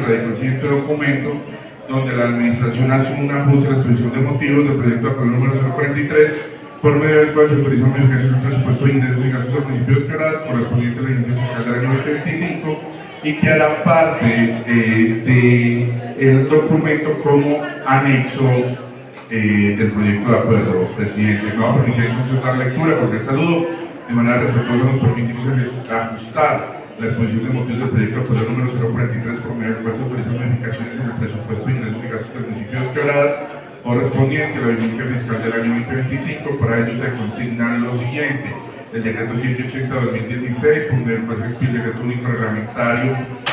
radicó el siguiente documento, donde la administración hace un ajuste a la exposición de motivos del proyecto de acuerdo número 043, por medio del cual se autoriza una modificación del presupuesto de ingresos y gastos del municipio de Quebradas correspondiente a la ejecución fiscal del año 2025 y que hará parte del documento como anexo del proyecto de acuerdo, presidente. Me va a permitir entonces dar lectura porque el saludo de manera respetuosa nos permitimos ajustar la exposición de motivos del proyecto de acuerdo número 043 por medio del cual se autorizan modificaciones en el presupuesto de ingresos y gastos del municipio de Quebradas correspondiente a la vigencia fiscal del año 2025. Para ello se consignan lo siguiente: el decreto 180-2016, por medio del cual se expide el decreto único reglamentario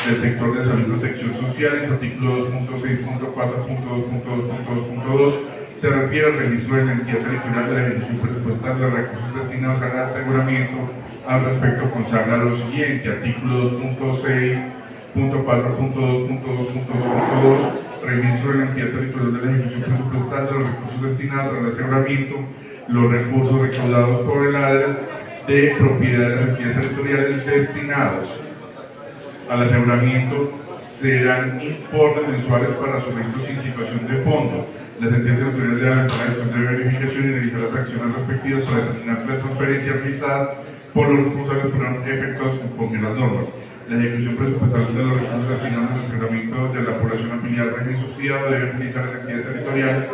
del sector de salud y protección social, en su artículo 2.6.4.2.2.2.2, se refiere al registro de la entidad territorial de la ejecución presupuestal de los recursos destinados al aseguramiento. Al respecto consagra lo siguiente: artículo 2.6.4.2.2.2.2, registro de la entidad territorial de la ejecución presupuestal de los recursos destinados al aseguramiento, los recursos recaudados por el ADRES de propiedad de las entidades territoriales destinados al aseguramiento serán informes mensuales para sus registros sin situación de fondo. Las entidades territoriales de la gestión de verificación y realizar las acciones respectivas para determinar las transferencias realizadas por los responsables fueron efectuadas conforme a las normas. La ejecución presupuestal de los recursos destinados al aseguramiento de la población afiliada al régimen subsidiado debe utilizar las entidades territoriales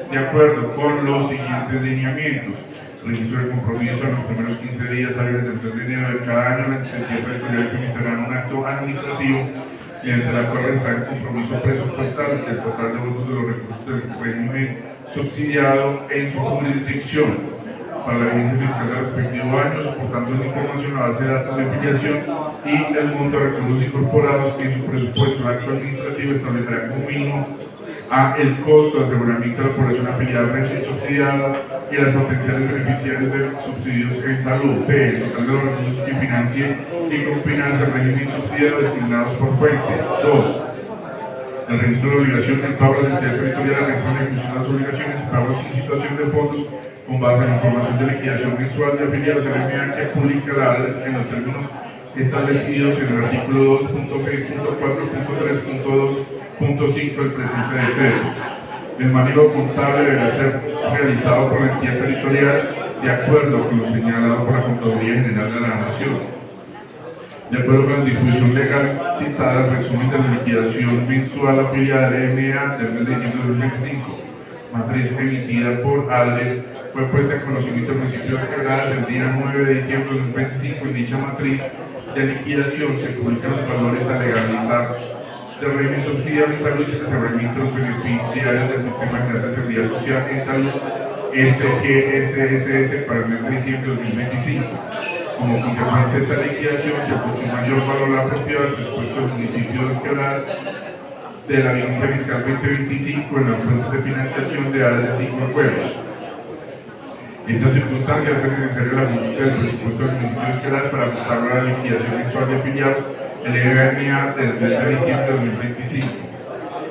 de acuerdo con los siguientes lineamientos: registro de compromiso en los primeros 15 días hábiles del 3 de enero de cada año. Las entidades territoriales emitirán un acto administrativo mediante la cual está el compromiso presupuestal del total de votos de los recursos del régimen subsidiado en su jurisdicción para la vigencia fiscal del respectivo año, soportando la información a base de datos de afiliación y el monto de recursos incorporados en su presupuesto. El acto administrativo establecerá como mínimo el costo de aseguramiento de la población afiliada al régimen subsidiado y las potenciales beneficiarios de subsidios en salud. B. El total de los recursos que financie y cofinancia el régimen subsidiado designados por fuentes. 2. El registro de obligación del pago a las entidades territoriales, registro de ejecución de las obligaciones y pagos sin situación de fondos con base en la información de liquidación mensual de afiliados en la medida que publica la ADRES en los términos establecidos en el artículo 2.6.4.3.2.5 del presente decreto. El manejo contable deberá ser realizado por la entidad territorial de acuerdo con lo señalado por la Contraloría General de la Nación. De acuerdo con la disposición legal citada, el resumen de la liquidación mensual afiliada de MA del mes de diciembre de 2025, matriz emitida por ADRES, fue puesta en conocimiento del municipio de Quebradas el día 9 de diciembre de 2025. En dicha matriz de liquidación se publican los valores a legalizar del régimen subsidiado en salud y el aseguramiento de los beneficiarios del Sistema General de Seguridad Social en Salud SGSSS para el mes de diciembre de 2025. Como consecuencia de esta liquidación se aportó un mayor valor apropiado al presupuesto del municipio de Quebradas de la vigencia fiscal 2025 en las fuentes de financiación de ADRES y Corcueros. Estas circunstancias hacen necesario el ajuste del presupuesto del municipio de Quebradas para ajustar la liquidación mensual de afiliados, el EBMA del mes de diciembre de 2025.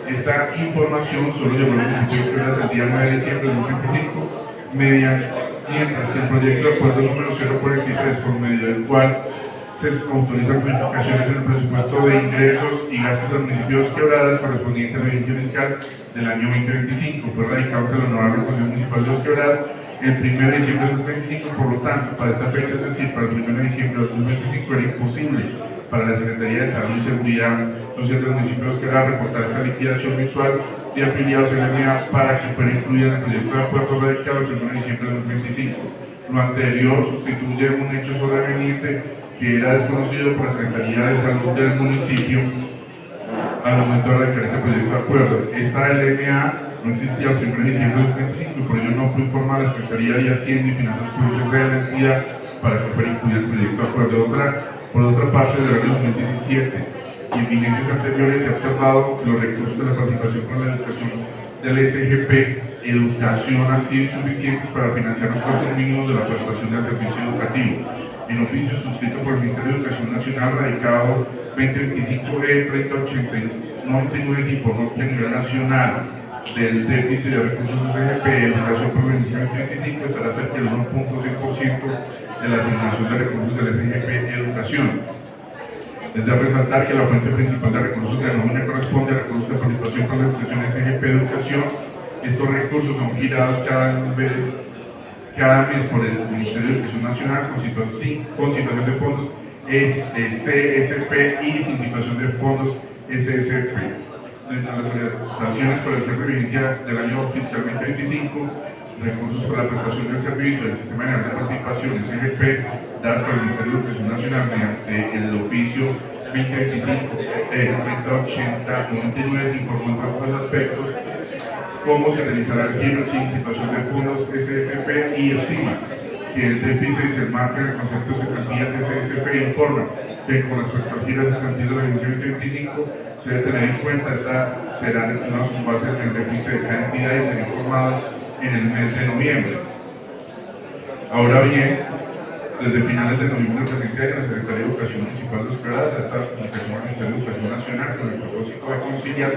Esta información solo llegó al municipio de Quebradas el día 9 de diciembre de 2025, mientras que el proyecto de acuerdo número 043, por medio del cual se autorizan modificaciones en el presupuesto de ingresos y gastos del municipio de Quebradas correspondiente a la vigencia fiscal del año 2025, fue radicado ante la Honorable Consejo Municipal de Quebradas el 1 de diciembre de 2025. Por lo tanto, para esta fecha, es decir, para el 1 de diciembre de 2025, era imposible para la Secretaría de Salud y Seguridad Social del municipio de Quebradas reportar esta liquidación mensual de afiliados en la unidad para que fuera incluida en el proyecto de acuerdo radicado el 1 de diciembre de 2025. Lo anterior sustituye un hecho sobreveniente que era desconocido por la Secretaría de Salud del municipio al momento de radicar este proyecto de acuerdo. Esta LMA no existía el 1 de diciembre de 2025 y por ello no fue informada a la Secretaría de Hacienda y Finanzas Públicas de la entidad para que fuera incluido el proyecto de acuerdo. Por otra parte, desde el año 2017 y en vigencias anteriores se ha observado que los recursos de la participación con la educación del SGP Educación han sido insuficientes para financiar los costos mínimos de la prestación del servicio educativo. En oficio suscrito por el Ministerio de Educación Nacional, radicado 2025-3099, se informó que a nivel nacional del déficit de recursos de SGP Educación por el inicio del 2025 estará cerca del 1.6% de la asignación de recursos del SGP Educación. Es de resaltar que la fuente principal de recursos de la nómina corresponde a recursos de participación con la institución SGP Educación. Estos recursos son girados cada mes por el Ministerio de Educación Nacional con situación de fondos CSP y sin situación de fondos SSP. Dentro de las orientaciones para el cierre de vigencia del año fiscal 2025, recursos para la prestación del servicio del Sistema General de Participación SGP dadas por el Ministerio de Educación Nacional mediante el oficio 2025-3080-99 se informó entre otros aspectos cómo se realizará el giro sin situación de fondos SSP y estima que el déficit se enmarca en el concepto de cesantías SSP e informa que con respecto al giro de cesantías de la vigencia 2025 se debe tener en cuenta serán destinados con base en el déficit de cada entidad y será informado en el mes de noviembre. Ahora bien, desde finales de noviembre del presente año, la Secretaría de Educación Municipal de Los Quebradas ha estado en comunicación con el Ministerio de Educación Nacional con el propósito de conciliar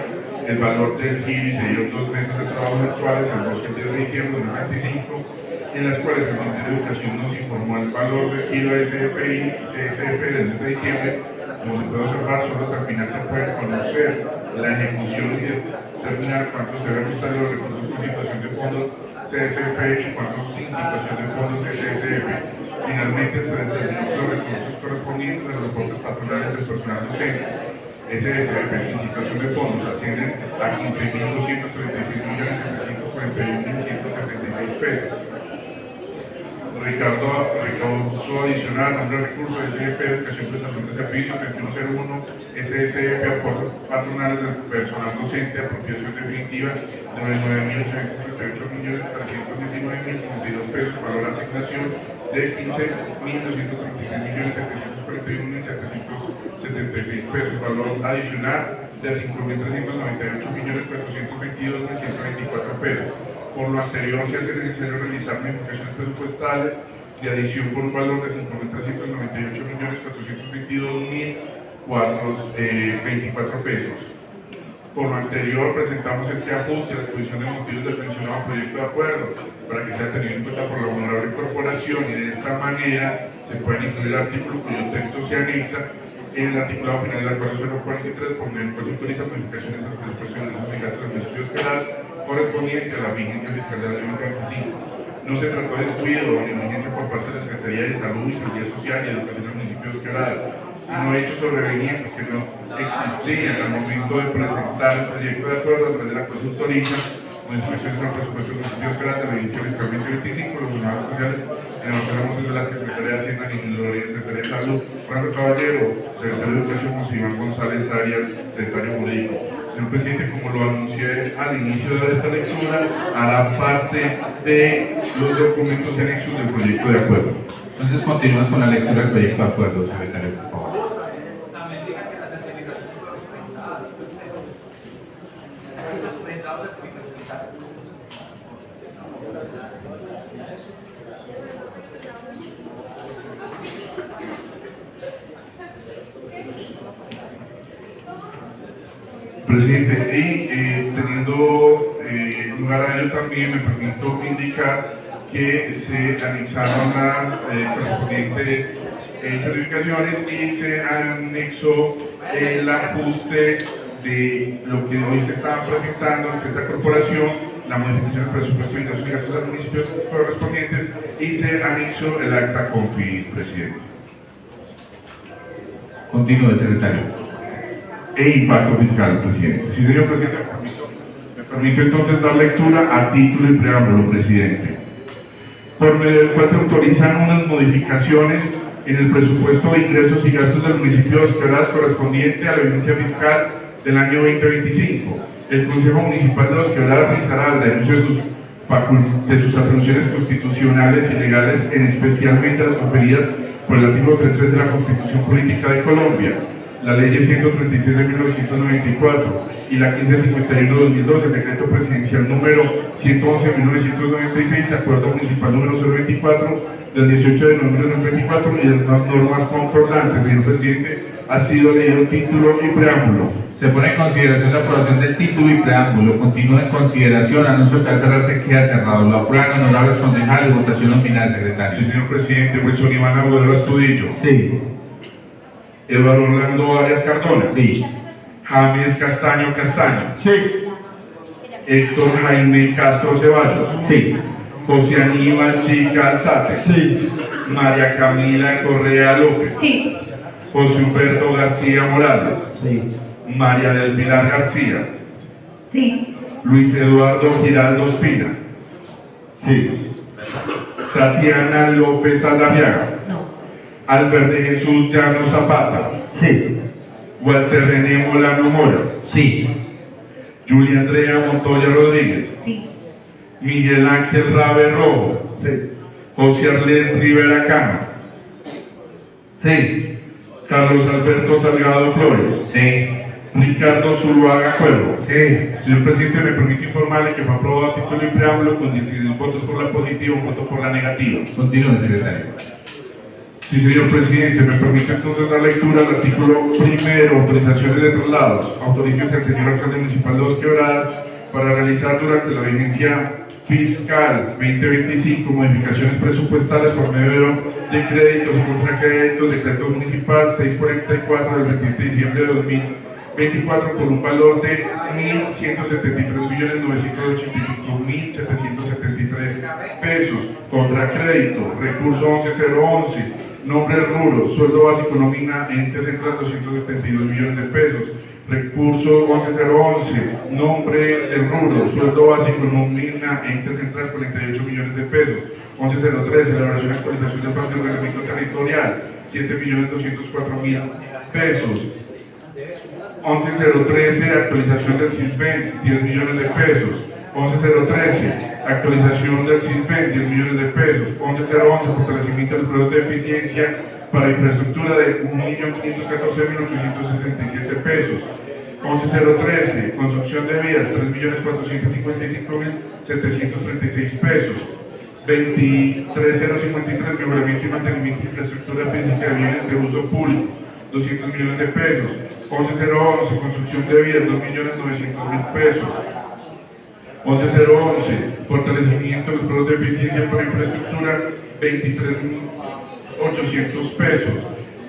el valor del giro y se dieron 2 meses de trabajo virtuales, el 2 y el 10 de diciembre de 2025, en las cuales el Ministerio de Educación nos informó el valor del giro de SFI y CSF del mes de diciembre. Como se puede observar, solo hasta el final se puede conocer la ejecución y determinar cuánto se debe ajustar los recursos con situación de fondos CSF y cuántos sin situación de fondos SSF. Finalmente se determinó que los recursos correspondientes a los aportes patronales del personal docente SSF sin situación de fondos ascienden a 15.236.741.176 pesos. Recaudo adicional, nombre de recursos SGP, Educación, Prestación de Servicios, 2101, SSF, aportes patronales del personal docente, apropiación definitiva de 9.838.319.052 pesos, valor de asignación de 15.236.741.776 pesos, valor adicional de 5.398.422.124 pesos. Por lo anterior, se hace necesario realizar modificaciones presupuestales de adición por un valor de 5.398.422.024 pesos. Por lo anterior, presentamos este ajuste a la exposición de motivos del mencionado proyecto de acuerdo para que sea tenido en cuenta por la honorable corporación y de esta manera se pueda incluir el artículo cuyo texto se anexa en el articulado final del acuerdo 043, por medio del cual se autorizan modificaciones a los presupuestos de ingresos y gastos de los municipios quebradas correspondiente a la vigencia fiscal del año 2025. No se trató de descuido o negligencia por parte de la Secretaría de Salud y Seguridad Social y Educación de los municipios quebradas, sino hechos sobrevenientes que no existían al momento de presentar el proyecto de acuerdo a través de la cual se autoriza modificaciones al presupuesto de los municipios quebradas de la vigencia fiscal 2025, los funcionarios sociales en los órganos de la Secretaría de Hacienda, Niños Gloria, Secretaría de Salud, Fernando Caballero, Secretario de Educación, José Iván González Arias, Secretario Jurídico. Señor Presidente, como lo anuncié al inicio de esta lectura, hará parte de los documentos anexos del proyecto de acuerdo. Entonces continuamos con la lectura del proyecto de acuerdo, secretario, por favor. Presidente, y teniendo lugar a ello también me permito indicar que se anexaron las correspondientes certificaciones y se anexó el ajuste de lo que hoy se está presentando ante esta corporación, la modificación del presupuesto de ingresos y gastos de los municipios correspondientes y se anexó el acta confis, presidente. Continúe, secretario. E impacto fiscal, presidente. Sí, señor presidente, me permito entonces dar lectura a título y preámbulo, presidente, por medio del cual se autorizan unas modificaciones en el presupuesto de ingresos y gastos del municipio de Los Quebradas correspondiente a la vigencia fiscal del año 2025. El Consejo Municipal de Los Quebradas realizará el denuncio de sus atribuciones constitucionales y legales, en especialmente las conferidas por el artículo 3.3 de la Constitución Política de Colombia, la Ley 136 de 1994 y la 1551 de 2012, el Decreto Presidencial número 111 de 1996, Acuerdo Municipal número 024 del 18 de noviembre de 2024 y de las normas concordantes. Señor Presidente, ha sido leído título y preámbulo. Se pone en consideración la aprobación del título y preámbulo. Continúa en consideración. Anuncio que al cerrarse queda cerrado. Lo aprueban honorables concejales. Votación nominal, secretario. Sí, señor Presidente. Wilson Iván Agudelo Astudillo. Sí. Eduardo Orlando Arias Cardona, Sí. James Castaño Castaño, Sí. Héctor Jaime Castro Ceballos, Sí. José Aníbal Chica Alzate, Sí. María Camila Correa López, Sí. José Humberto García Morales, Sí. María del Pilar García, Sí. Luis Eduardo Giraldo Espina, Sí. Tatiana López Aldaviaga, No. Albert de Jesús Llano Zapata, Sí. Walter René Molano Mora, Sí. Julia Andrea Montoya Rodríguez, Sí. Miguel Ángel Rabe Rojo, Sí. José Arles Rivera Cama, Sí. Carlos Alberto Salgado Flores, Sí. Ricardo Zuluaga Cuervo. Sí. Señor presidente, me permite informarle que fue aprobado a título y preámbulo con 16 votos por la positiva, un voto por la negativa. Continúe, secretario. Sí, señor presidente, me permite entonces dar lectura al artículo primero, autorizaciones de traslados. Autorizaciones al señor alcalde municipal de Dos Quebradas para realizar durante la vigencia fiscal 2025 modificaciones presupuestales por medio de créditos y contracréditos, decreto municipal 644 del 27 de diciembre de 2024 por un valor de 1.173.985.773 pesos, contracrédito, recurso 11011, nombre del rubro, sueldo básico nómina ente central 272 millones de pesos, recurso 11011, nombre del rubro, sueldo básico nómina ente central 48 millones de pesos, 11013, elaboración y actualización del plan de reglamento territorial 7.204.000 pesos, 11013, actualización del CISBEN 10 millones de pesos, 11013, actualización del CISBEN 10 millones de pesos, 11011, fortalecimiento de los pruebas de eficiencia para infraestructura de 1.514.867 pesos, 11013, construcción de vías 3.455.736 pesos, 23053, mejoramiento y mantenimiento de infraestructura física de bienes de uso público 200 millones de pesos, 11011, construcción de vías 2.900.000 pesos, 11011, fortalecimiento de los pruebas de eficiencia para infraestructura 23.800 pesos,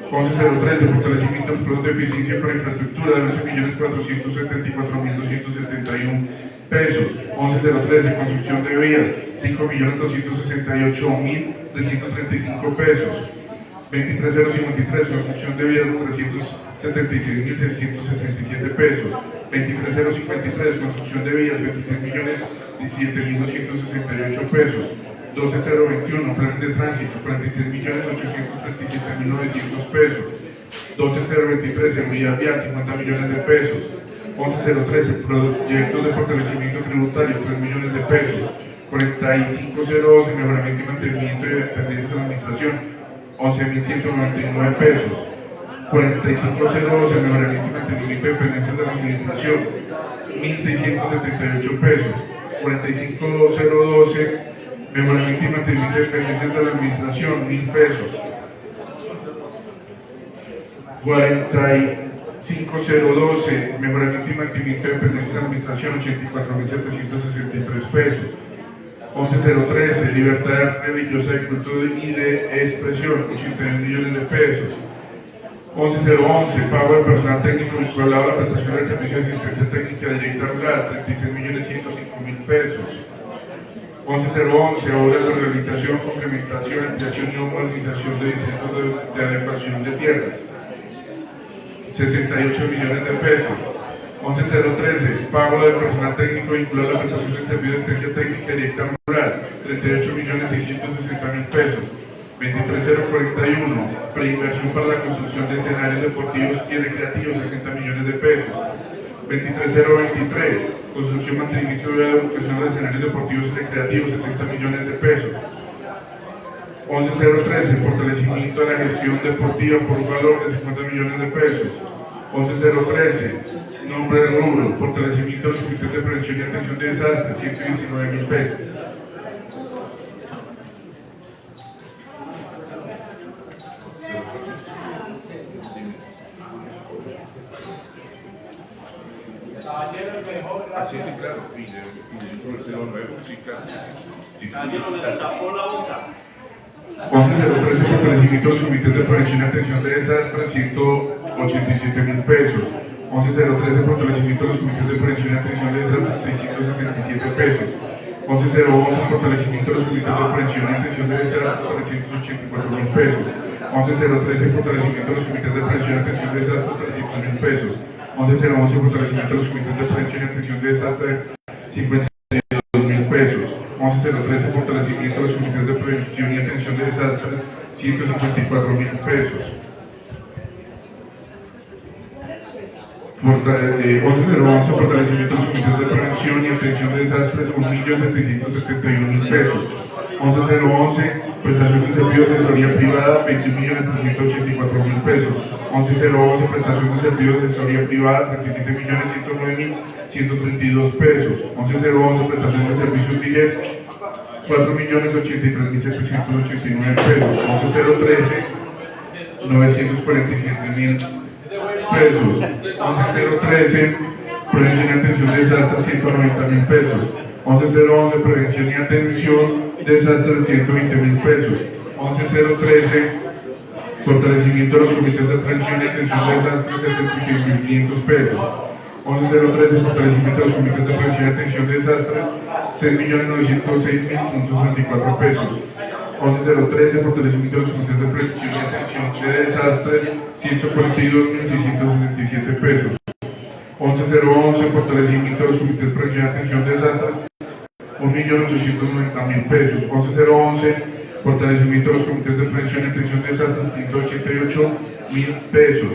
11013, fortalecimiento de los pruebas de eficiencia para infraestructura de 11.474.271 pesos, 11013, construcción de vías 5.268.335 pesos, 23053, construcción de vías 376.667 pesos, 23053, construcción de vías 26.017.268 pesos, 12021, planes de tránsito 46.837.900 pesos, 12023, seguridad vial 50 millones de pesos, 11013, proyectos de fortalecimiento tributario 3 millones de pesos, 45012, mejoramiento y mantenimiento de dependencias de la administración 11.199 pesos, 45012, mejoramiento y mantenimiento de dependencias de la administración 1.678 pesos, 45012, mejoramiento y mantenimiento de dependencias de la administración 1.000 pesos, 45012, mejoramiento y mantenimiento de dependencias de la administración 84.763 pesos, 11013, libertad religiosa de culto y de expresión, 81 millones de pesos. 11011, pago de personal técnico vinculado a la prestación del servicio de asistencia técnica directa rural, 36.105.000 pesos. 11011, obras de rehabilitación, complementación, ampliación y modernización de distritos de adecuación de tierras, 68 millones de pesos. 11013, pago de personal técnico vinculado a la prestación del servicio de asistencia técnica directa rural, 38.660.000 pesos. 23041, preinversión para la construcción de escenarios deportivos y recreativos, 60 millones de pesos. 23023, construcción, mantenimiento y educación de escenarios deportivos y recreativos, 60 millones de pesos. 11013, fortalecimiento de la gestión deportiva por un valor de 50 millones de pesos. 11013, nombre del rubro, fortalecimiento de los comités de prevención y atención de desastres, 119.000 pesos. Sí, claro, y de un nuevo, sí, claro, sí. Caballero, le tapó la boca. 11.013 fortalecimiento de los comités de prevención y atención de desastres, 187.000 pesos. 11.013 fortalecimiento de los comités de prevención y atención de desastres, 667 pesos. 11.011 fortalecimiento de los comités de prevención y atención de desastres, 384.000 pesos. 11.013 fortalecimiento de los comités de prevención y atención de desastres, 300.000 pesos. 11.011 fortalecimiento de los comités de prevención y atención de desastres, 52.000 pesos. 11.013 fortalecimiento de los comités de prevención y atención de desastres, 154.000 pesos. 11.011 fortalecimiento de los comités de prevención y atención de desastres, 1.771.000 pesos. 11.011 prestación de servicio de asesoría privada, 21.384.000 pesos. 11.011 prestación de servicio de asesoría privada, 37.109.132 pesos. 11.011 prestación de servicios DIGET, 4.083.789 pesos. 11.013 947.000 pesos. 11.013 prevención y atención de desastres, 190.000 pesos. 11.011 prevención y atención de desastres, 120.000 pesos. 11.013 fortalecimiento de los comités de prevención y atención de desastres, 76.500 pesos. 11.013 fortalecimiento de los comités de prevención y atención de desastres, 6.906.064 pesos. 11.013 fortalecimiento de los comités de prevención y atención de desastres, 142.667 pesos. 11.011 fortalecimiento de los comités de prevención y atención de desastres, 1.890.000 pesos. 11.011 fortalecimiento de los comités de prevención y atención de desastres, 188.000 pesos.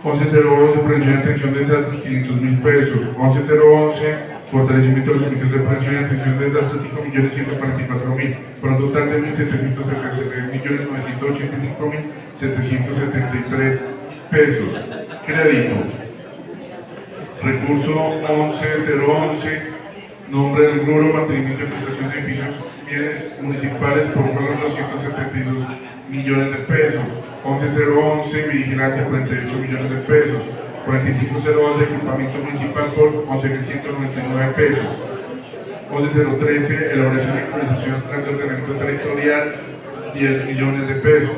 11.011 prevención y atención de desastres, 500.000 pesos. 11.011 fortalecimiento de los comités de prevención y atención de desastres, 5.144.000, por un total de 1.773.985.773 pesos. Crédito. Recurso 11.011, nombre del rubro mantenimiento y prestación de edificios bienes municipales por un valor de 272 millones de pesos. 11.011, vigilancia, 48 millones de pesos. 45.011, equipamiento municipal por 11.199 pesos. 11.013, elaboración y actualización del plan de ordenamiento territorial, 10 millones de pesos.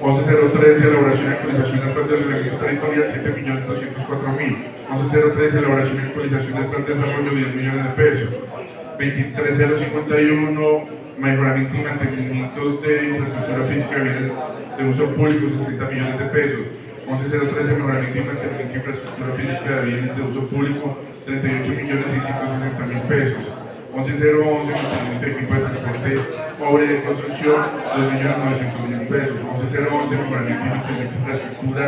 11.013, elaboración y actualización del plan de ordenamiento territorial, 7.204.000. 11.013, elaboración y actualización del plan de desarrollo, 10 millones de pesos. 23.051, mejoramiento y mantenimiento de infraestructura física y bienes de uso público, 60 millones de pesos. 11.013, mejoramiento y mantenimiento de infraestructura física de bienes de uso público, 38.660.000 pesos. 11.011, mantenimiento de equipo de transporte, obra y de construcción, 2.900.000 pesos. 11.011, mejoramiento y mantenimiento de infraestructura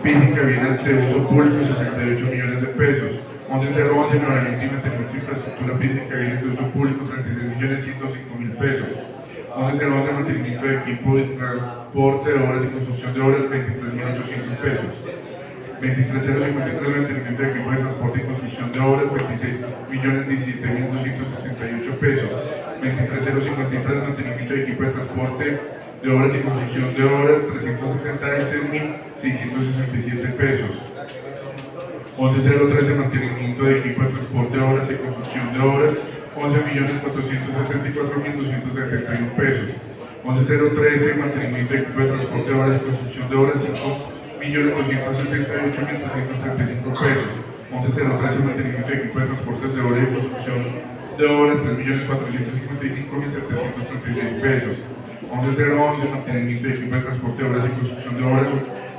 física de bienes de uso público, 68 millones de pesos. 11.011, mejoramiento y mantenimiento de infraestructura física de bienes de uso público, 36.105.000 pesos. 11.011, mantenimiento de equipo de transporte de obras y construcción de obras, 23.800 pesos. 23.053, mantenimiento de equipo de transporte y construcción de obras, 26.017.268 pesos. 23.053, mantenimiento de equipo de transporte de obras y construcción de obras, 376.667 pesos. 11.013, mantenimiento de equipo de transporte de obras y construcción de obras, 11.474.271 pesos. 11.013, mantenimiento de equipo de transporte de obras y construcción de obras, 5.268.335 pesos. 11.013, mantenimiento de equipo de transportes de obras y construcción de obras, 3.455.736 pesos. 11.011, mantenimiento de equipo de transporte de obras y construcción de obras,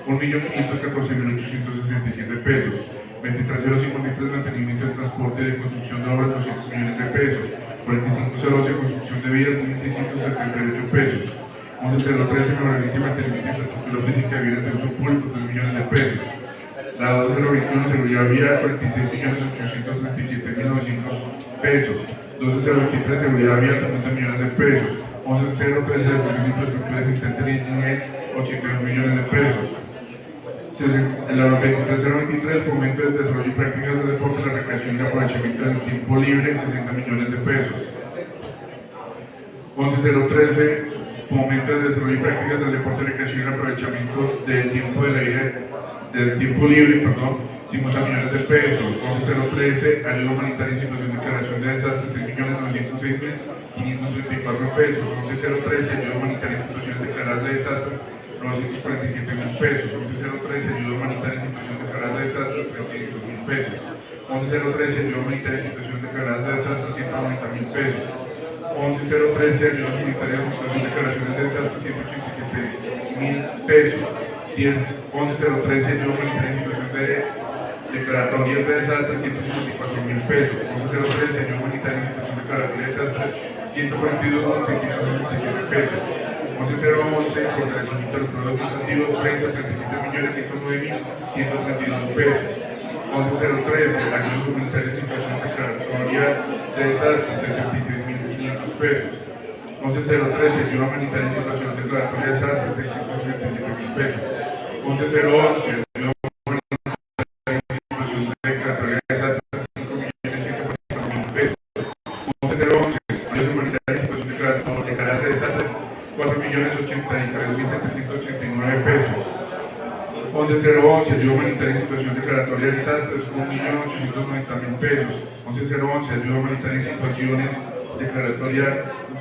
1.514.867 pesos. 23.053, mantenimiento de transporte de construcción de obras, 200 millones de pesos. 45.011, construcción de vías, 1.678 pesos. 11.013, mejoramiento y mantenimiento de infraestructura física de bienes de uso público, 3 millones de pesos. La 12.021, seguridad vial, 46.837.900 pesos. 12.023, seguridad vial, 50 millones de pesos. 11.013, de infraestructura existente en niñez, 82 millones de pesos. La 23.023, fomento del desarrollo y prácticas del deporte, la recreación y aprovechamiento del tiempo libre, 60 millones de pesos. 11.013, fomento del desarrollo y prácticas del deporte, recreación y aprovechamiento del tiempo de la vida del tiempo libre, perdón, 50 millones de pesos. 11.013, ayuda humanitaria en situación de declaración de desastres, 6.906.534 pesos. 11.013, ayuda humanitaria en situaciones declaradas de desastres, 947.000 pesos. 11.013, ayuda humanitaria en situaciones declaradas de desastres, 300.000 pesos. 11.013, ayuda humanitaria en situaciones declaradas de desastres, 190.000 pesos. 11.013, ayuda humanitaria en situación de declaraciones de desastres, 187.000 pesos. 11.013, ayuda humanitaria en situación de declaratorias de desastres, 154.000 pesos. 11.013, ayuda humanitaria en situación de declaratoria de desastres, 142.667 pesos. 11.011, fortalecimiento de los productos administrativos, prensa, 37.109.132 pesos. 11.013, ayudas humanitarias en situación de declaratoria de desastres, 76.500 pesos. 11.013, ayuda humanitaria en situación de declaratoria de desastres, 667.000 pesos. 11.011, ayuda humanitaria en situación de declaratoria de desastres, 5.140.000 pesos. 11.011, ayuda humanitaria en situación de declaratorias de desastres, 4.083.789 pesos. 11.011, ayuda humanitaria en situación declaratoria de desastres, 1.890.000 pesos. 11.011, ayuda humanitaria en situaciones declaratoria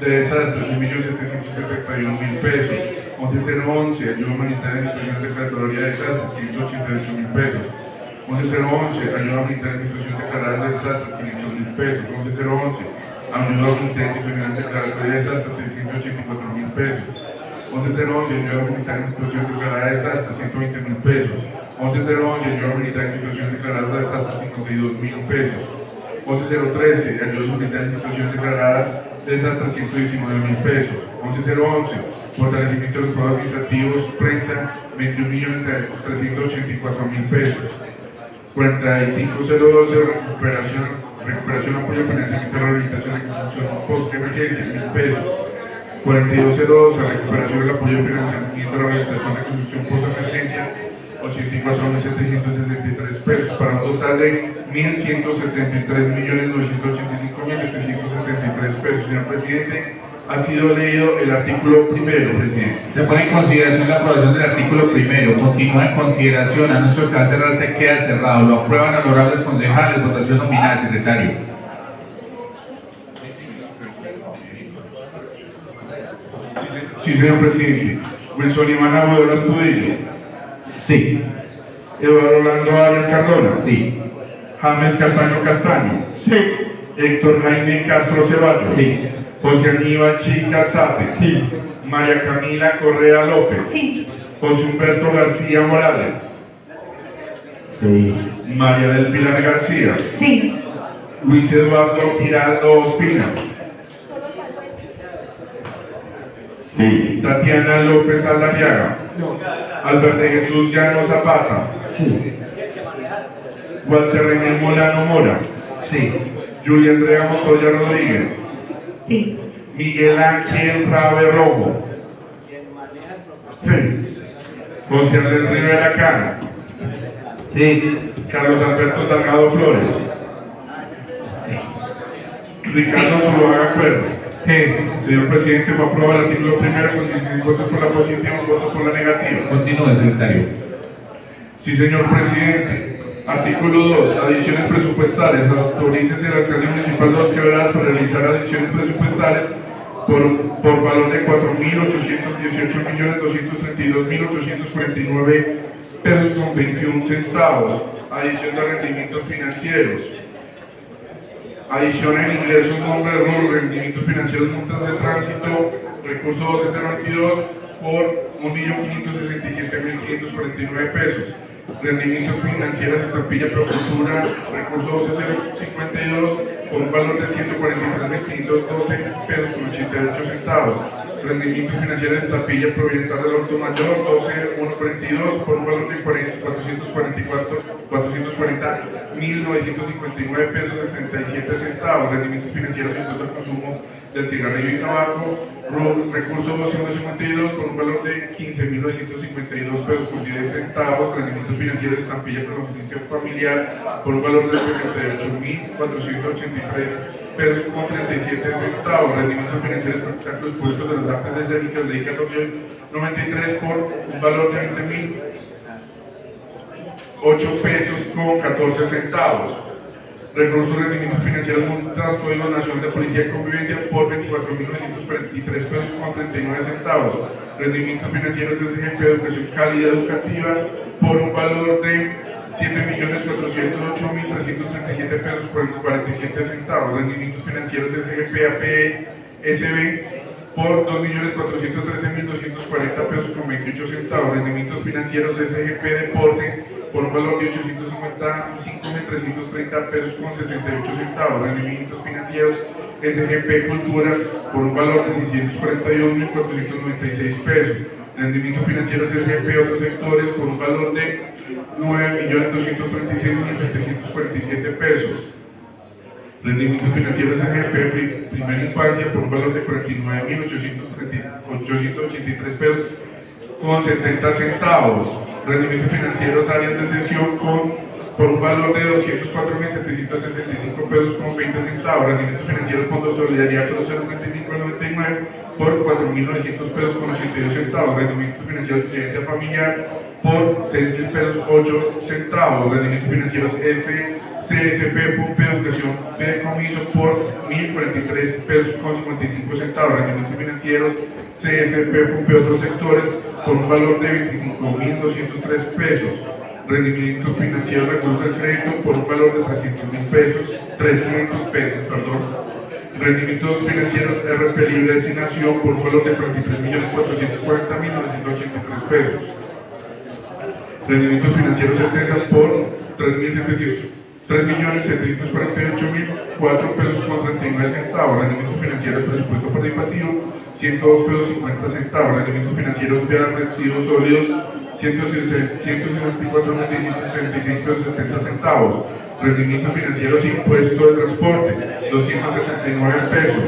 de desastres, 1.771.000 pesos. 11.011, ayuda humanitaria en situaciones declaratoria de desastres, 588.000 pesos. 11.011, ayuda humanitaria en situación declarada de desastres, 500.000 pesos. 11.011, ayuda humanitaria en situaciones declaratoria de desastres, 684.000 pesos. 11.011, ayuda humanitaria en situaciones declaradas de desastres, 120.000 pesos. 11.011, ayuda humanitaria en situaciones declaradas de desastres, 52.000 pesos. 11.013, ayudas humanitarias en situaciones declaradas de desastres, 119.000 pesos. 11.011, fortalecimiento de los pagos administrativos, prensa, 21.384.000 pesos. 45.012, recuperación, apoyo, financiamiento, rehabilitación, reconstrucción, post-emergencia, 1.000 pesos. 42.012, recuperación del apoyo, financiamiento, rehabilitación, reconstrucción, post-emergencia, 84.763 pesos, para un total de 1.173.985.773 pesos. Señor presidente, ha sido leído el artículo primero, presidente. Se pone en consideración la aprobación del artículo primero. Continúa en consideración. Anuncio que va a cerrarse, queda cerrado. Lo aprueban honorables concejales. Votación nominal, secretario. Sí, señor presidente. Wilson Iván Agudelo Astudillo. Sí. Eduardo Orlando Arias Cardona. Sí. James Castaño Castaño. Sí. Héctor Jaime Castro Ceballos. Sí. José Aníbal Chica Alzate. Sí. María Camila Correa López. Sí. José Humberto García Morales. Sí. María del Pilar García. Sí. Luis Eduardo Giraldo Ospina. Sí. Tatiana López Aldariaga. Albert de Jesús Llano Zapata. Sí. Walter René Molano Mora. Sí. Julia Andrea Montoya Rodríguez. Sí. Miguel Ángel Rabe Rojo. Sí. José Andrés Rivera Cano. Sí. Carlos Alberto Salgado Flores. Sí. Ricardo Zuluaga Cuervo. Sí. Señor presidente, fue aprobado el artículo primero con 16 votos por la positiva y un voto por la negativa. Continúe, secretario. Sí, señor presidente. Artículo 2. Adiciones presupuestales. Autorícese el alcalde municipal de Dos Quebradas para realizar adiciones presupuestales por valor de 4.818.232.849 pesos con 21 centavos. Adición de rendimientos financieros. Adición en ingresos, nombre de rubro, rendimientos financieros, multas de tránsito, recurso 12.022 por 1.567.549 pesos. Rendimientos financieros, estampilla Procultura, recurso 12.052 por un valor de 143.512 pesos con 88 centavos. Rendimientos financieros, estampilla Bienestar del Adulto Mayor, 12.142 por un valor de 440.959 pesos 77 centavos. Rendimientos financieros, impuesto al consumo del cigarrillo y tabaco, recurso 252 por un valor de 15.952 pesos con 10 centavos. Rendimientos financieros, estampilla Promoción Familiar por un valor de 78.483 pesos con 37 centavos. Rendimientos financieros, espectáculos públicos de las artes escénicas, ley 1493 por un valor de 8 pesos con 14 centavos. Reconoce sus rendimientos financieros multados Código Nacional de Policía y Convivencia por 24.943 pesos con 39 centavos. Rendimientos financieros SGP de Educación Calidad Educativa por un valor de 7.408.337 pesos con 47 centavos. Rendimientos financieros SGP APE SB por 2.413.240 pesos con 28 centavos. Rendimientos financieros SGP Deporte por un valor de 855.330 pesos con 68 centavos. Rendimientos financieros SGP Cultura por un valor de 641.496 pesos. Rendimientos financieros SGP Otros Sectores por un valor de 9.236.747 pesos. Rendimientos financieros SGP Primera Infancia por un valor de 49.883 pesos con 70 centavos. Rendimientos financieros Áreas de Sesión por un valor de 204.765 pesos con 20 centavos. Rendimientos financieros Fondo Solidaridad 03599 por 4.900 pesos con 82 centavos. Rendimientos financieros Vivienda Familiar por 6.000 pesos 8 centavos. Rendimientos financieros CSP Educación de Decomiso por 1.043 pesos con 55 centavos. Rendimientos financieros CSP Otros Sectores por un valor de 25.203 pesos. Rendimientos financieros Recursos del Crédito por un valor de 300 pesos. Rendimientos financieros RP Libre Destinación por un valor de 43.440.983 pesos. Rendimientos financieros Certeza por 3.748.004 pesos con 39 centavos. Rendimientos financieros Presupuesto Participativo 102 pesos 50 centavos. Rendimientos financieros Vean Residuos Sólidos 164.666 pesos 70 centavos. Rendimientos financieros Impuesto de Transporte 279 pesos.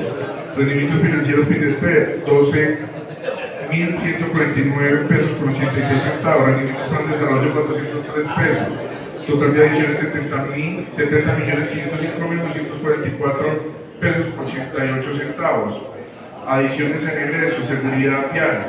Rendimientos financieros FIDESPER 12.149 pesos con 86 centavos. Rendimientos Plan de Desarrollo 403 pesos. Total de adiciones 70.505.244 pesos con 88 centavos. Adiciones en egresos, seguridad vial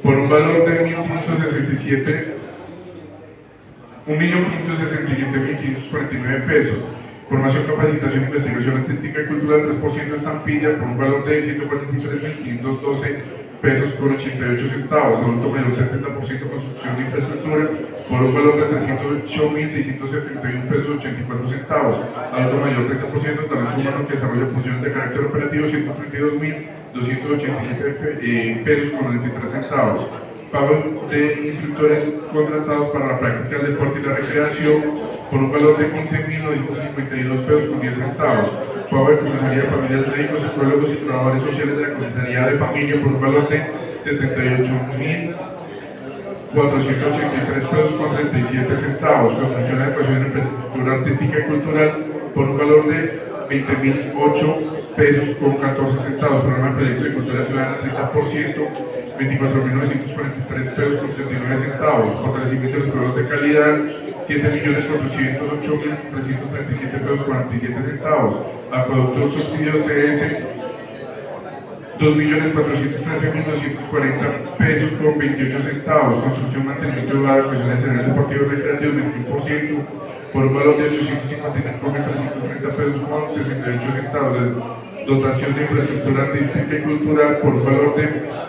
por un valor de 1.567.549 pesos. Formación, capacitación, investigación artística y cultural 3% estampilla por un valor de 143.512 pesos con 88 centavos. Adulto mayor 70% construcción de infraestructura por un valor de 308.671 pesos 84 centavos. Adulto mayor 30% talento humano que desarrolla funciones de carácter operativo 132.287 pesos con 93 centavos. Pago de instructores contratados para la práctica del deporte y la recreación por un valor de 15.952 pesos con 10 centavos. Pago de comisaría de familias, médicos, psicólogos y trabajadores sociales de la comisaría de familia por un valor de 78.483 pesos con 37 centavos. Construcción de educación en infraestructura artística y cultural por un valor de 20.008 pesos con 14 centavos. Programa de proyecto de cultura ciudadana 30%, 24.943 pesos con 39 centavos. Fortalecimiento de los programas de calidad 7.408.337 pesos 47 centavos. Acueductos subsidios CS 2.413.240 pesos con 28 centavos. Construcción, mantenimiento de hogar, educación de escenarios deportivos recreativos 21% por un valor de 855.330 pesos con 68 centavos. Dotación de infraestructura artística y cultural por un valor de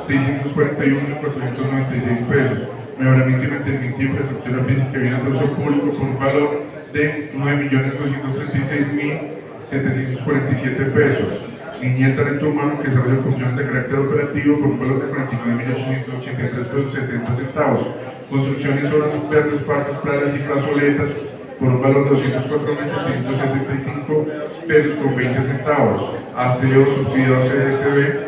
641.496 pesos. Mejoramiento y mantenimiento de infraestructura física y bienes de uso público por un valor de 9.236.747 pesos. Niñez, talento humano que desarrolla funciones de carácter operativo por un valor de 49.883 pesos 70 centavos. Construcciones, zonas verdes, parques, playas y plazoletas por un valor de 204.765 pesos con 20 centavos. Aseo subsidiado CSB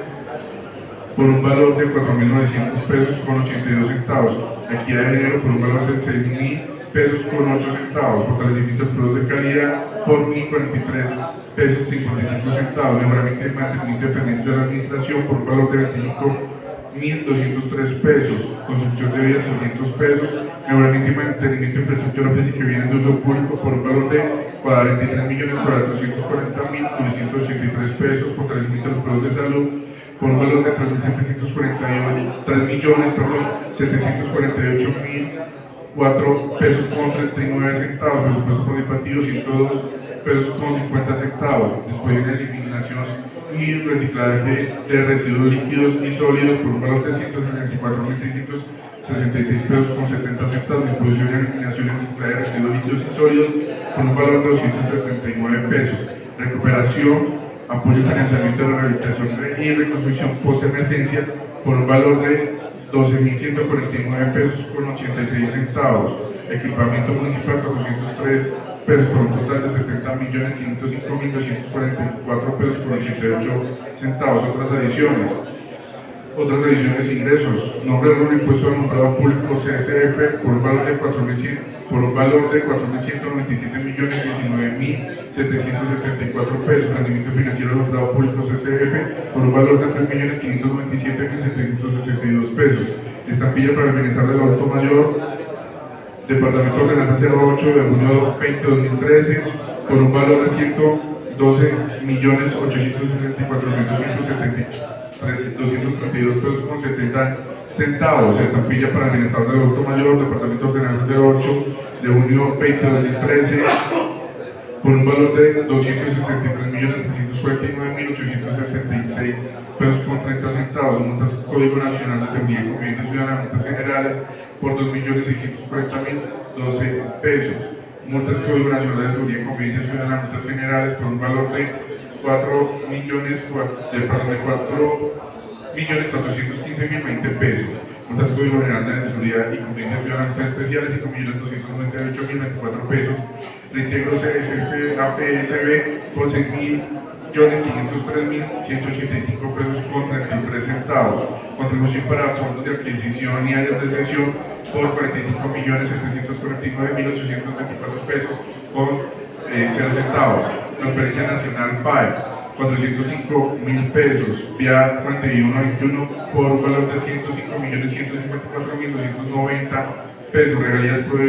por un valor de 4.900 pesos con 82 centavos. Equidad de género por un valor de 6.000 pesos con 8 centavos. Fortalecimiento de productos de calidad por 1.043 pesos 55 centavos. Mejoramiento y mantenimiento de dependencia de la administración por un valor de 25.203 pesos. Construcción de vías 300 pesos. Mejoramiento y mantenimiento de infraestructura física y bienes de uso público por un valor de 43.440.983 pesos. Fortalecimiento de los productos de salud por un valor de 3.748.004 pesos con 39 centavos, presupuesto participativo 102 pesos con 50 centavos, disposición de eliminación y reciclaje de residuos líquidos y sólidos por un valor de 164.666 pesos con 70 centavos, disposición de eliminación y reciclaje de residuos líquidos y sólidos por un valor de 279 pesos, recuperación, apoyo y financiamiento de la rehabilitación y reconstrucción post-emergencia por un valor de 12.149 pesos con 86 centavos, equipamiento municipal 403 pesos por un total de 70.505.244 pesos con 88 centavos. Otras adiciones ingresos, nombre del impuesto al alumbrado público CSF por un valor de 4.197.019.774 pesos, rendimiento financiero al alumbrado público CSF por un valor de 3.597.762 pesos, estampilla para el bienestar del adulto mayor, Departamento de Ordenanza 08 de junio 20 2013 por un valor de 112.864.232 pesos con 70 centavos, estampilla para el bienestar del adulto mayor, Departamento de Ordenanza 08 de junio 20 2013 por un valor de 263.349.876 pesos con 30 centavos, multas Código Nacional de Seguridad y Convivencia Ciudadana, multas generales por 2.640.012 pesos, multas Código Nacional de Seguridad y Convivencia Ciudadana, multas generales por un valor de 4.415.020 pesos, multas Código General de Seguridad y Convivencia Ciudadana, multas especiales 5.298.024 pesos, reintegro CSF APSB por 6.503.185 pesos con 33 centavos, contribución para fondos de adquisición y áreas de cesión por 45.749.824 pesos con 0 centavos, transferencia nacional PAE 405.000 pesos, vía 4121 por un valor de 105.154.290 pesos, regalías por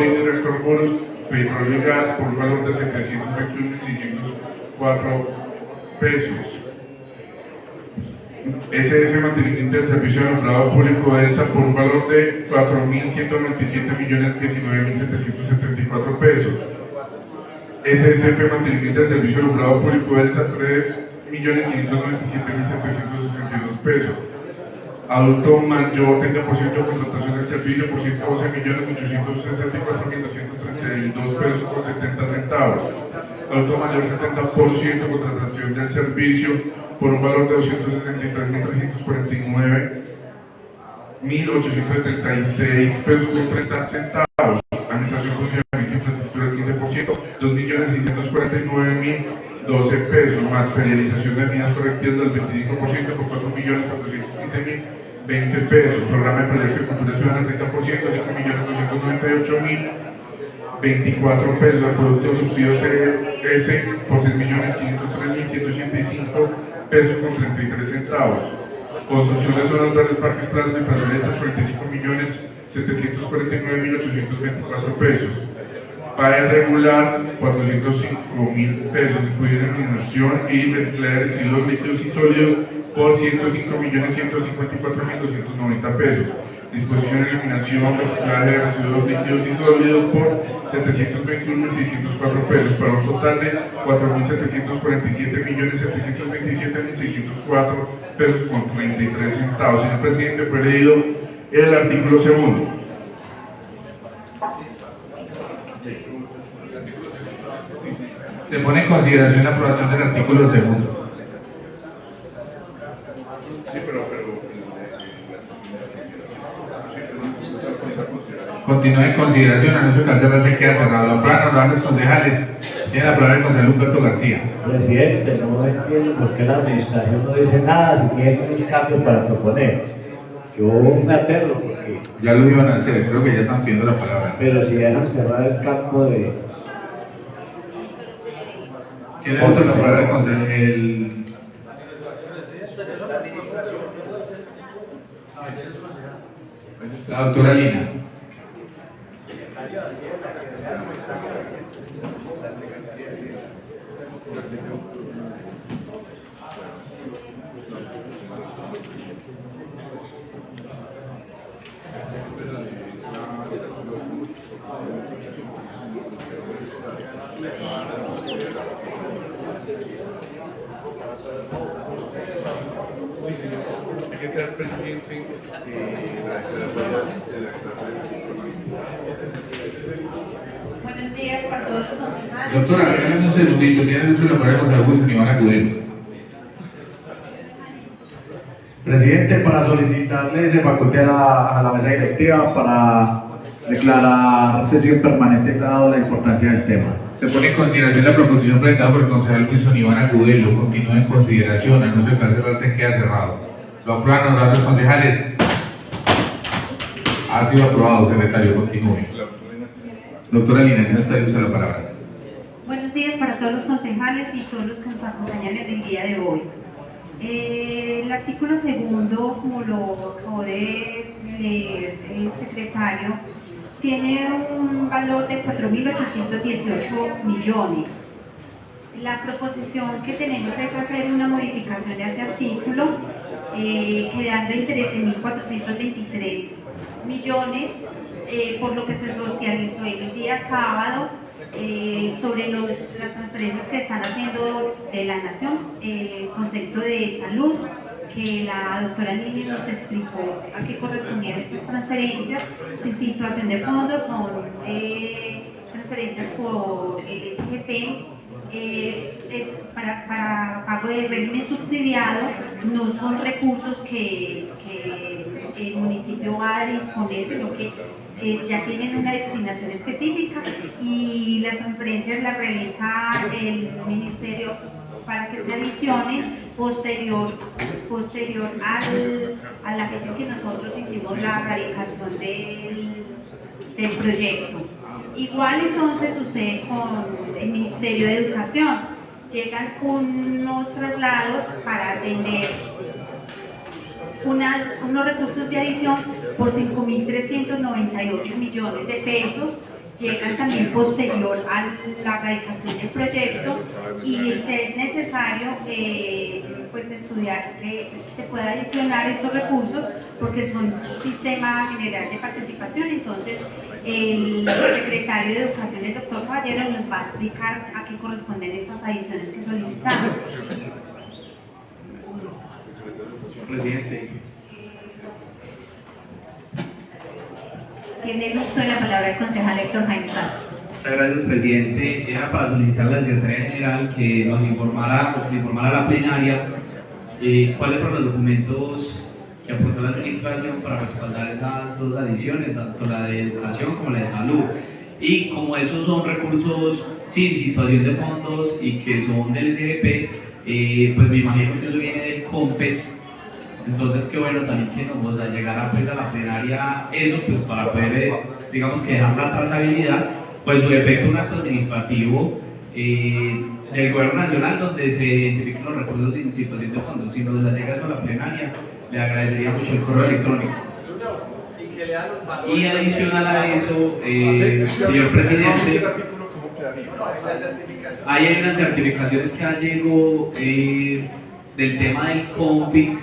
hidrocarburos, petróleo y gas por un valor de 721.604 pesos. SS Mantenimiento del Servicio de Alumbrado Público de ELSA por un valor de 4.197.019.774 pesos. SSF Mantenimiento del Servicio de Alumbrado Público de ELSA 3.597.762 pesos. Adulto mayor 30% de contratación del servicio por 112.864.232 pesos con 70 centavos. Adulto mayor 70% contratación del servicio por un valor de 263.349.876 pesos con 30 centavos. Administración, funcionamiento, infraestructura 15%, 2.649.012 pesos. Materialización de medidas correctivas del 25% por 4.415.020 pesos. Programa de proyecto de cultura ciudadana 30%, 5.298.024 pesos. El producto subsidio CS por 6.503.185 pesos con 33 centavos. Construcción de zonas verdes, parques, plazas y plazoletas 45.749.824 pesos. PAE regular 405.000 pesos. Disposición de eliminación y reciclaje de residuos líquidos y sólidos por 105.154.290 pesos. Disposición de eliminación, reciclaje de residuos líquidos y sólidos por 721.604 pesos, para un total de 4.747.727.604 pesos con 33 centavos. Señor presidente, fue leído el artículo segundo. Se pone en consideración la aprobación del artículo segundo. Continúa en consideración, anuncio que al cerrar se queda cerrado. La palabra, honorables concejales. Tiene la palabra el concejal Humberto García. Presidente, no entiendo por qué la administración no dice nada si tiene muchos cambios para proponer. Yo me aterro porque... Ya lo iban a hacer, creo que ya están pidiendo la palabra. Pero si dejan cerrar el campo de... ¿Quién le gusta la palabra el concejal? La doctora Lina. Buenos días para todos los concejales. Doctora, regálame un segundito, tiene el uso de la palabra José Augusto Iván Agudelo. Presidente, para solicitarle se faculte a la mesa directiva para declarar sesión permanente dado la importancia del tema. Se pone en consideración la proposición presentada por el concejal Wilson Iván Agudelo. Continúa en consideración. Anuncio que al cerrarse queda cerrado. Lo aprueban honorables concejales. Ha sido aprobado, secretario. Continúe. Doctora Lina, tiene usted el uso de la palabra. Buenos días para todos los concejales y todos los que nos acompañan en el día de hoy. El artículo segundo, como lo acabó de leer el secretario, tiene un valor de 4.818 millones. La proposición que tenemos es hacer una modificación de ese artículo, quedando en 13.423 millones, por lo que se socializó el día sábado sobre las transferencias que están haciendo de la Nación, el concepto de salud, que la doctora Nini nos explicó a qué correspondían esas transferencias. Sin situación de fondos son transferencias por el SGP, para pago de régimen subsidiado, no son recursos que el municipio va a disponer, sino que ya tienen una destinación específica y las transferencias las realiza el ministerio para que se adicionen posterior a la fecha que nosotros hicimos la radicación del proyecto. Igual entonces sucede con el Ministerio de Educación. Llegan unos traslados para atender unos recursos de adición por 5.398 millones de pesos. Llegan también posterior a la radicación del proyecto y se es necesario pues estudiar que se pueda adicionar esos recursos porque son un sistema general de participación. Entonces el secretario de Educación, el doctor Caballero, nos va a explicar a qué corresponden estas adiciones que solicitamos. Presidente. Tiene el uso de la palabra el concejal Héctor Jaime Castro. Muchas gracias, presidente. Era para solicitar a la Secretaría General que nos informara a la plenaria cuáles fueron los documentos que aportó la administración para respaldar esas dos adiciones, tanto la de educación como la de salud. Y como esos son recursos sin situación de fondos y que son del SGP, pues me imagino que eso viene del COMPES. Entonces, qué bueno también que nos va a llegar a la plenaria eso, pues para poder, digamos que dejar la trazabilidad, pues su efecto un acto administrativo del Gobierno Nacional donde se identifiquen los recursos sin situación de fondos. Si nos llega eso a la plenaria, le agradecería mucho el correo electrónico. Y adicional a eso, señor presidente, hay unas certificaciones que han llegado del tema del CONFIX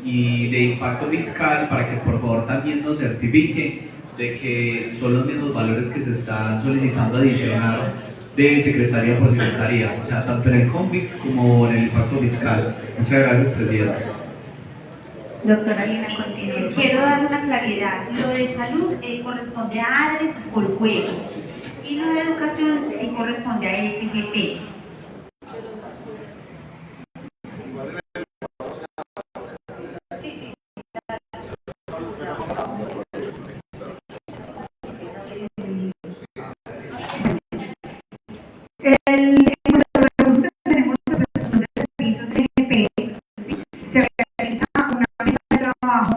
y de impacto fiscal para que por favor también nos certifique de que son los mismos valores que se están solicitando adicionar de secretaría por secretaría, o sea, tanto en el CONFIX como en el impacto fiscal. Muchas gracias, presidente. Doctora Lina, continúe. Quiero dar una claridad. Lo de salud corresponde a ADRES por juegos y lo de educación sí corresponde a SGP. Tenemos la prestación de servicios SGP, se realiza una mesa de trabajo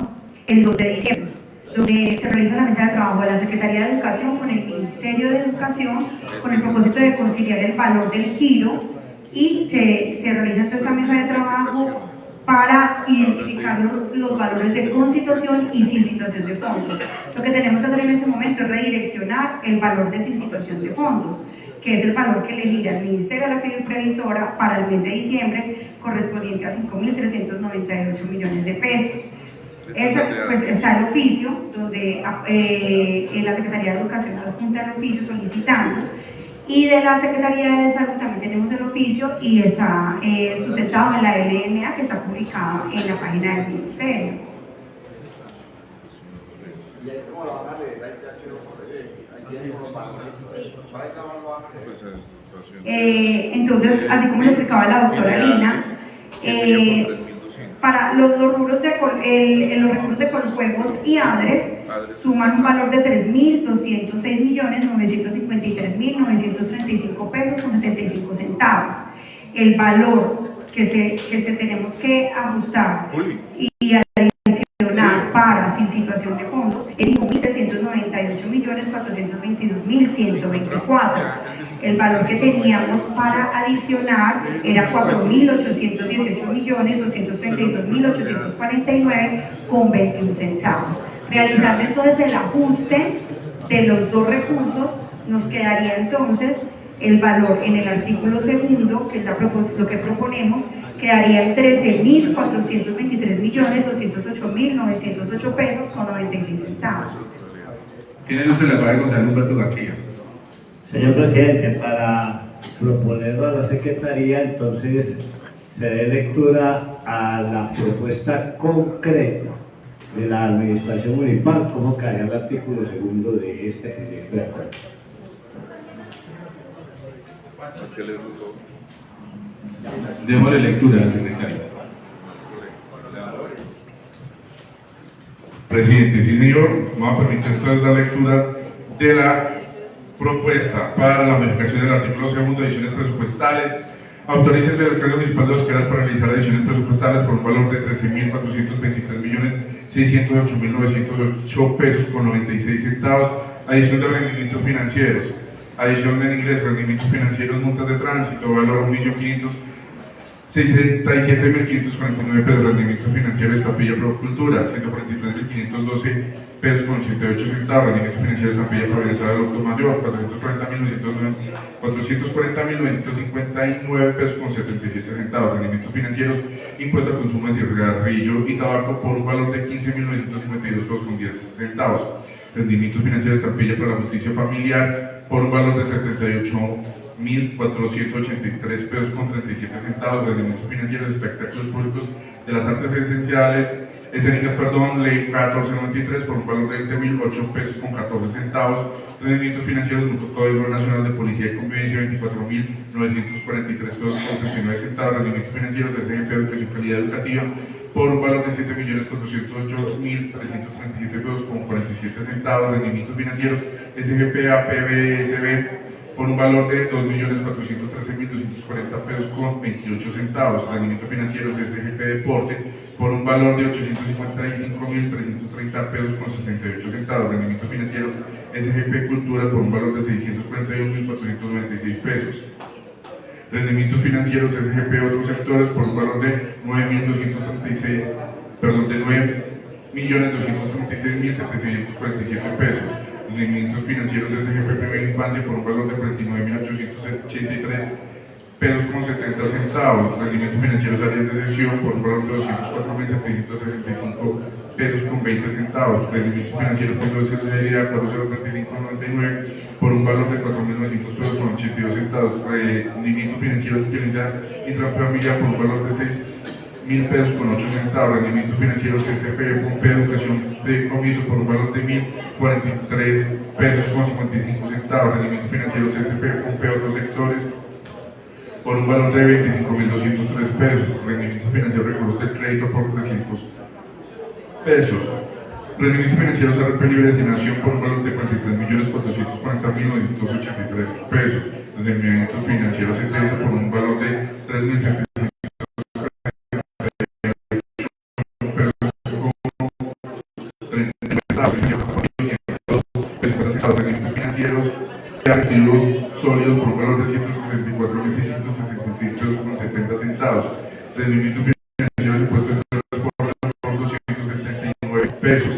el 2 de diciembre, donde se realiza la mesa de trabajo de la Secretaría de Educación con el Ministerio de Educación con el propósito de conciliar el valor del giro y se realiza entonces esa mesa de trabajo para identificar los valores de con situación y sin situación de fondos. Lo que tenemos que hacer en este momento es redireccionar el valor de sin situación de fondos, que es el valor que le gira el Ministerio de la Fid Previsora para el mes de diciembre, correspondiente a 5.398 millones de pesos. Ese, pues, está el oficio, donde la Secretaría de Educación nos junta el oficio solicitando, Y de la Secretaría de Salud también tenemos el oficio y está sustentado en la LNA, que está publicado en la página del Ministerio. Entonces, así como lo explicaba la doctora Lina, para los rubros de los recursos de Coljuegos y ADRES suman un valor de 3.206.953.935 pesos con 75 centavos. El valor que tenemos que ajustar y adicionar para sin situación de fondos es 5.398.422.124. El valor que teníamos para adicionar era 4.818.232.849 con 21 centavos. Realizando entonces el ajuste de los dos recursos, nos quedaría entonces el valor en el artículo segundo, que es lo que proponemos, quedaría en 13.423.208.908 pesos con 96 centavos. Tiene usted la palabra Gonzalo Humberto García. Señor presidente, para proponerlo a la Secretaría, entonces se dé lectura a la propuesta concreta de la Administración Municipal, cómo quedaría el artículo segundo de este proyecto de acuerdo. Démosle lectura al secretario. Presidente, sí señor, vamos a permitir entonces la lectura de la propuesta para la modificación del artículo segundo de ediciones presupuestales. Autorícese el alcalde municipal de Dos Quebradas para realizar ediciones presupuestales por un valor de 13.423.608.908 pesos con 96 centavos, adición de rendimientos financieros, adición de ingresos, rendimientos financieros, multas de tránsito, valor 1.567.549 pesos, rendimiento financiero de Estampilla Procultura, 143.512 pesos con 88 centavos, rendimiento financiero de Estampilla Providencia del Adulto Mayor, 440.959 pesos con 77 centavos, rendimientos financieros, impuesto al consumo de cigarrillo y tabaco por un valor de 15.952 pesos con 10 centavos, rendimientos financieros de Estampilla para la Justicia Familiar por un valor de 78.483 pesos con 37 centavos, rendimientos financieros de espectáculos públicos de las artes escénicas, ley 1493 por un valor de 20.008 pesos con 14 centavos, rendimientos financieros del Código Nacional de Policía y Convivencia 24.943 pesos con 39 centavos, rendimientos financieros de SGP Educación y Calidad Educativa por un valor de 7.408.337 pesos con 47 centavos, rendimientos financieros SGP APBSB por un valor de 2.413.240 pesos con 28 centavos, rendimientos financieros SGP Deporte por un valor de 855.330 pesos con 68 centavos, rendimientos financieros SGP Cultura por un valor de 641.496 pesos, rendimientos financieros SGP Otros Sectores por un valor de 9.236.747 pesos, rendimientos financieros SGP Primera Infancia por un valor de 49.883 pesos con 70 centavos, rendimientos financieros áreas de sesión por un valor de 204.765 pesos con 20 centavos, rendimientos financieros Fondo de Seguridad 403599 por un valor de 4.900 pesos con 82 centavos, rendimientos financieros de violencia intrafamiliar por un valor de 6.000 pesos con 8 centavos, rendimientos financieros SFE Pompe Educación de Comiso por un valor de 1.043 pesos con 55 centavos, rendimientos financieros SFE Pompe Otros Sectores por un valor de 25.203 pesos, rendimientos financieros recursos de crédito por 300 pesos, rendimientos financieros RP Libre Destinación por un valor de 43.440.983 pesos, rendimientos financieros ETS por un valor de 3.700 residuos sólidos por un valor de 164.666 pesos con 70 centavos, rendimiento financiero de impuestos de transporte por 279 pesos,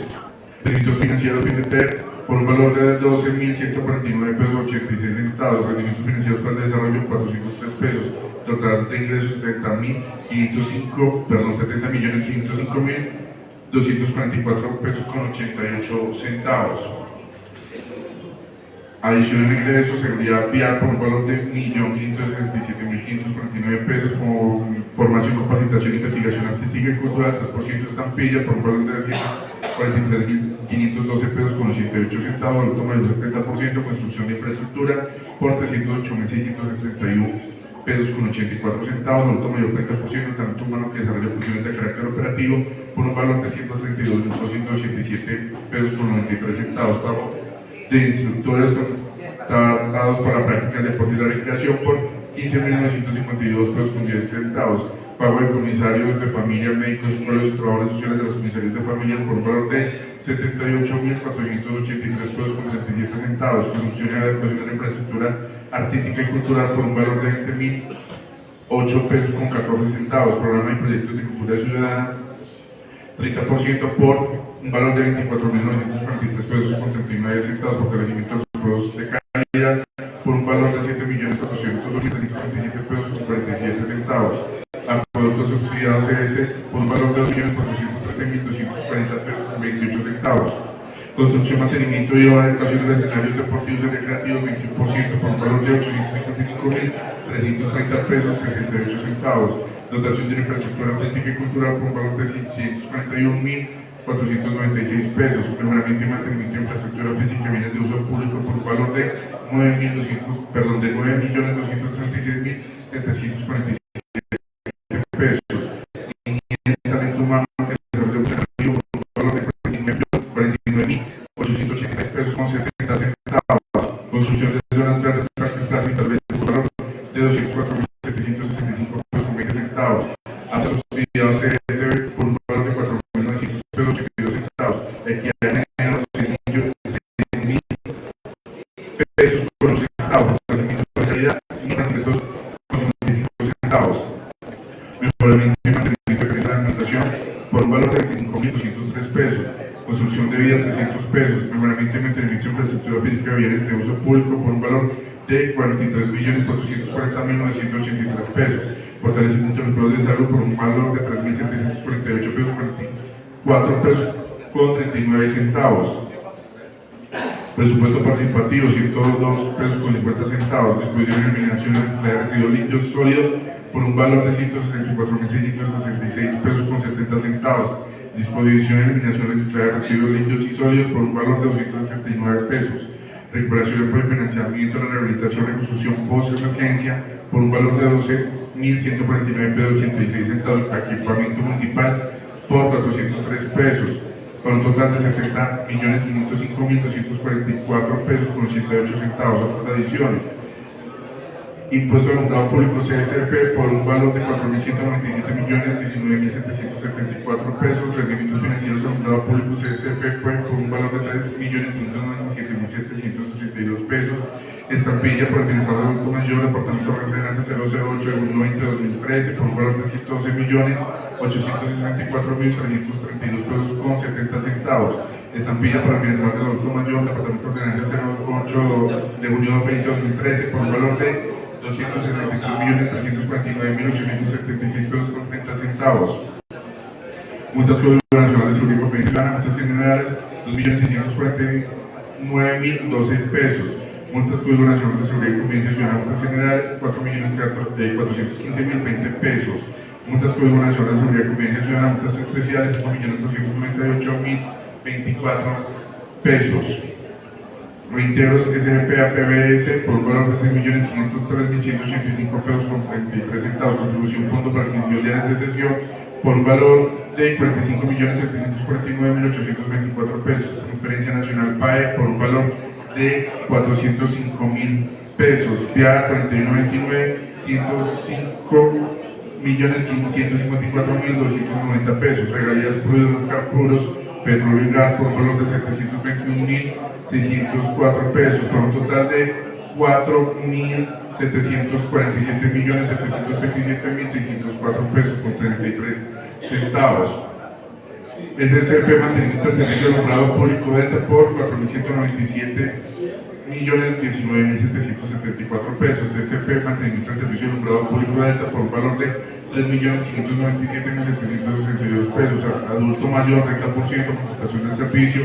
rendimiento financiero de Fineter por un valor de 12.149 pesos 86 centavos, rendimiento financiero para el desarrollo 403 pesos, total de ingresos 70.505.244 pesos con 88 centavos. Adición en ingresos, seguridad vial por un valor de 1.567.549 pesos, como formación, capacitación, investigación artística y cultural, 3% estampilla por un valor de 143.512 pesos con 88 centavos, adulto mayor 70%, construcción de infraestructura por 308.671 pesos con 84 centavos, adulto mayor 30%, talento humano que desarrolla funciones de carácter operativo por un valor de 132.287 pesos con 93 centavos, pago de instructores contratados para prácticas de deporte y la recreación por 15.952 pesos con 10 centavos, pago de comisarios de familia, médicos, psicólogos y trabajadores sociales de los comisarios de familia por un valor de 78.483 pesos con 37 centavos, construcción y adecuación de la infraestructura artística y cultural por un valor de 20.008 pesos con 14 centavos, programa y proyectos de cultura ciudadana 30% por un valor de 24.943 pesos con 39 centavos, fortalecimiento de los productos de calidad por un valor de 7.402.337 pesos con 47 centavos, a productos subsidiados CS por un valor de 2.413.240 pesos con 28 centavos, construcción, mantenimiento y adecuación de escenarios deportivos y recreativos 21% por un valor de 855.330 pesos 68 centavos, dotación de la infraestructura artística y cultural por un valor de 641.496 pesos, mejoramiento y mantenimiento de infraestructura física y bienes de uso público por un valor de 9.236.747 pesos, niñez, talento humano que desarrolla operativo por un valor de 49.883 pesos con 70 centavos, construcción de zonas verdes, parques, plazas y talleres por un valor de 204.765 pesos con 20 centavos, hace subsidiado CS por un valor de 4.900 pesos 82 centavos, equidad de género 6.000 pesos con 8 centavos, crecimiento de calidad y ingresos con 55 centavos, mejoramiento y mantenimiento de la administración por un valor de 25.203 pesos, construcción de vías 300 pesos, mejoramiento y mantenimiento de infraestructura física y bienes de uso público por un valor de 43.440.983 pesos, fortalecimiento de los empleos de salud por un valor de 3.748 pesos 44 pesos con 39 centavos, presupuesto participativo 102 pesos con 50 centavos, disposición de eliminación de residuos líquidos sólidos por un valor de 164.666 pesos con 70 centavos, disposición de eliminación de residuos líquidos y sólidos por un valor de 279 pesos, recuperación del apoyo de financiamiento de la rehabilitación y reconstrucción post-emergencia por un valor de 12.149 pesos 86 centavos, equipamiento municipal por 403 pesos, con un total de 70.505.244 pesos con 88 centavos, otras adiciones. Impuesto al alumbrado público CSF por un valor de 4.197.019.774 pesos, rendimientos financieros al alumbrado público CSF fue por un valor de 3.597.762 pesos, estampilla por el bienestar del adulto mayor, departamento de ordenanza 008 de 1/20/2013 por un valor de 112.864.332 pesos con 70 centavos, estampilla para el bienestar del adulto mayor, departamento de ordenanza 08 de junio 2013 por un valor de 263.349.876 pesos con 30 centavos. Multas nacionales de seguridad y convencional, multas generales 2.649.012 pesos. Multas Código Nacional de Seguridad y Convivencia Ciudadana, multas generales 4.415.020 pesos. Multas Código Nacional de Seguridad y Convivencia Ciudadana, multas especiales 5.298.024 pesos. Reintegros SGPA PBS por un valor de 6.503.185 pesos con 33 centavos. Contribución Fondo para adquisición de áreas de sesión por un valor de 45.749.824 pesos. Transferencia Nacional PAE por un valor de 405.000 pesos. PIA 4129, 105.154.290 pesos. Regalías puros, petróleo y gas por un valor de 721.604 pesos, por un total de 4.747.727.604 pesos con 33 centavos. SCP mantenimiento del servicio de alumbrado público de ELSA por 4.197.019.774 pesos. SCP mantenimiento del servicio de alumbrado público de ELSA por un valor de 3.597.762 pesos. Adulto mayor 30%, contratación del servicio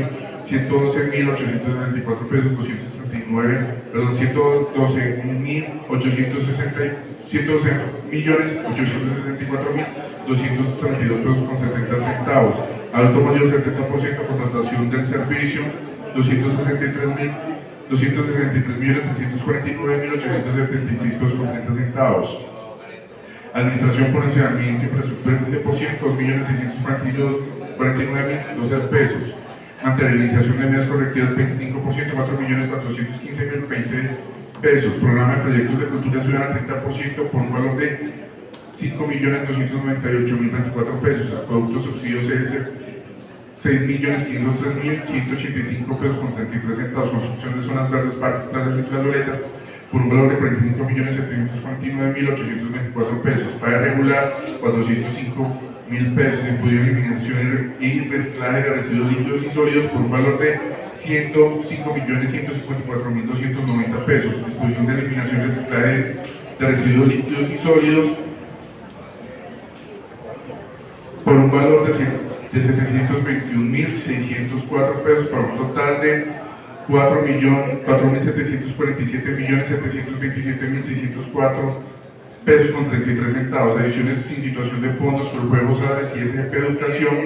112.874 pesos 239 $112.864.232 pesos. Adulto mayor 70%, contratación del servicio 263.349.876 pesos con 30 centavos. Administración por enseñamiento y infraestructura 13%, 2.649.012 pesos. Materialización de medidas correctivas 25%, 4.415.020 pesos. Programa de proyectos de cultura ciudadana 30% por un valor de 5.298.024 pesos. Productos subsidios CS 6.503.185 pesos con 33 centavos. Construcción de zonas verdes, parques, plazas y plazoletas por un valor de 45.749.824 pesos. Paga regular 405.000 pesos. Estudio de eliminación y reciclaje de residuos líquidos y sólidos por un valor de 105.154.290 pesos. Disposición de eliminación y reciclaje de residuos líquidos y sólidos por un valor de 721.604 pesos para un total de 4.747.727.604 pesos con 33 centavos. Adiciones sin situación de fondos por juegos aves y SGP Educación.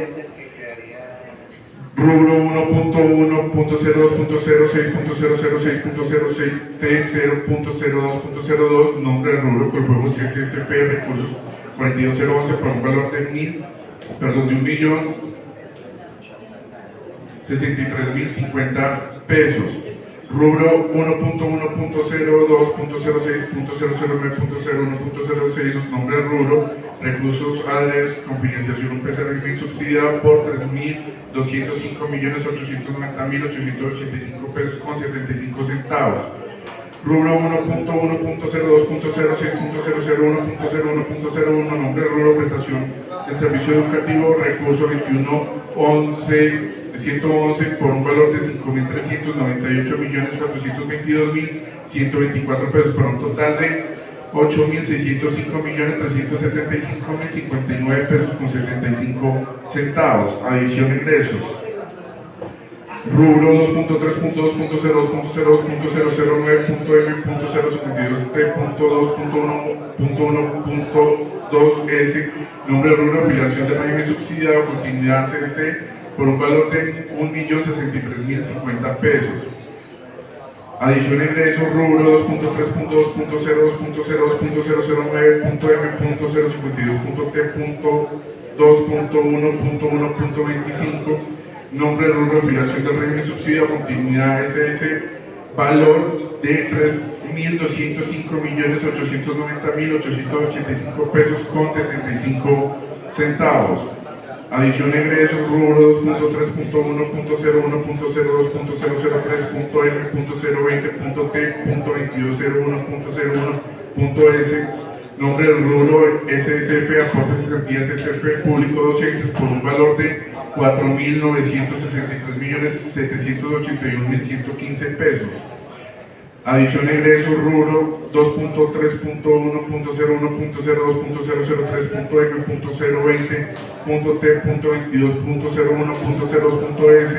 Rubro 1.1.02.06.006.06 T0.02.02, nombre del rubro por juegos SSP, recursos 42011 por un valor de $1.063.050 pesos. Rubro 1.1.02.06.009.01.06, nombre del rubro, recursos ADES con financiación un régimen subsidiado por $3.205.890.885 pesos con 75 centavos. Rubro 1.1.02.06.001.01.01, nombre del rubro, prestación del servicio educativo, recurso 2111 por un valor de 5.398.422.124 pesos para un total de 8.605.375.059 pesos con 75 centavos. Adición de ingresos. Rubro 2.3.2.02.009.052T.2.1.1.2S, nombre del rubro, afiliación de régimen subsidiado, continuidad CDC, por un valor de $1.063.050 pesos. Adición de ingresos, rubro 2.3.2.0.02.009.052T.2.1.1.25, nombre del rubro, afiliación del régimen subsidiado, continuidad SS, valor de $3.205.890.885 pesos con 75 centavos. Adición de ingresos, rubro 2.3.1.0.02.003.M.020.T.2201.01.S, nombre del rubro SSP, aportes y cesantías SSP público docentes por un valor de $4.963.781.115 pesos. Adición de ingresos, rubro 2.3.1.0.02.003.M.020.T.22.01.02.S,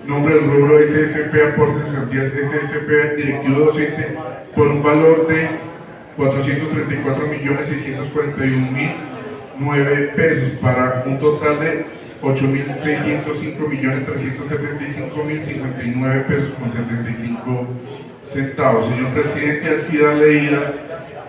nombre del rubro SSP, aportes y cesantías SSP, directivo docente por un valor de $434.641.009 pesos para un total de $8.605.375.059 pesos con 75 centavos. Señor presidente, ha sido leída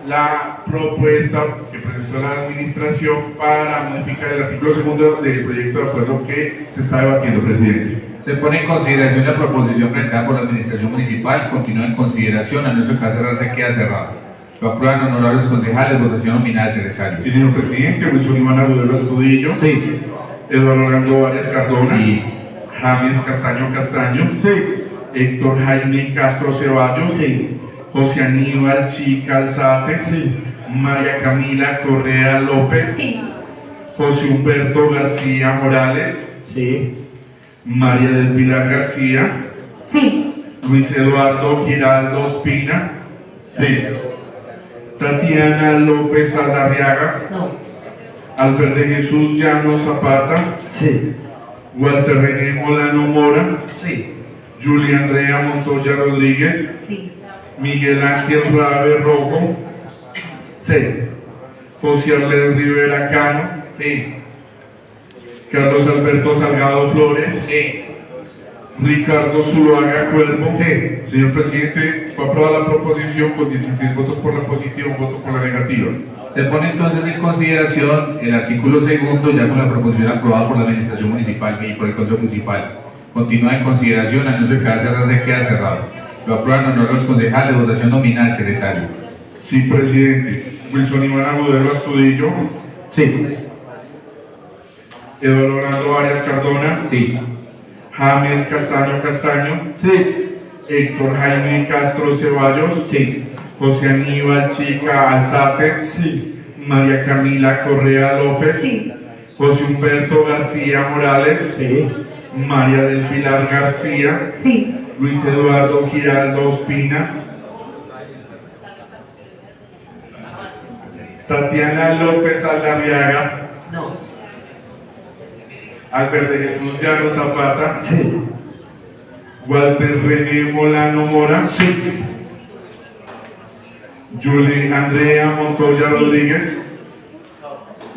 la propuesta que presentó la administración para modificar el artículo 2 del proyecto de acuerdo que se está debatiendo, presidente. Se pone en consideración la proposición presentada por la administración municipal, continúa en consideración, a nuestro caso se queda cerrado. Lo aprueban honorables concejales, votación nominal, secretario. Sí, señor presidente. Wilson Iván Agudelo Astudillo. Sí. Eduardo Orlando Arias Cardona. Sí. James Castaño. Sí. Héctor Jaime Castro Ceballos. Sí. José Aníbal Chica Alzate. Sí. María Camila Correa López. Sí. José Humberto García Morales. Sí. María del Pilar García. Sí. Luis Eduardo Giraldo Espina. Sí. Tatiana López Aldarriaga. No. Alfred de Jesús Llano Zapata. Sí. Walter René Molano Mora. Sí. Julia Andrea Montoya Rodríguez, Sí. Miguel Ángel Rabe Rojo, Sí. José Arlés Rivera Cano, Sí. Carlos Alberto Salgado Flores, Sí. Ricardo Zuluaga Cuervo. Sí. Señor presidente, fue aprobada la proposición con 16 votos por la positiva, un voto por la negativa. Se pone entonces en consideración el artículo segundo, ya con la proposición aprobada por la Administración Municipal y por el Consejo Municipal. Continúa en consideración, anuncio que va a cerrarse, queda cerrado. Lo aprueban en honor a los concejales, votación nominal, secretario. Sí, presidente. Wilson Iván Agudelo Astudillo, Sí. Eduardo Orlando Arias Cardona, Sí. James Castaño Castaño, Sí. Héctor Jaime Castro Ceballos, Sí. José Aníbal Chica Alzate, Sí. María Camila Correa López, Sí. José Humberto García Morales, Sí. María del Pilar García, Sí. Luis Eduardo Giraldo Ospina, Tatiana López Aldarriaga, No. Albert de Jesús Llano Zapata, Sí. Walter René Molano Mora, Sí. Julia Andrea Montoya Rodríguez,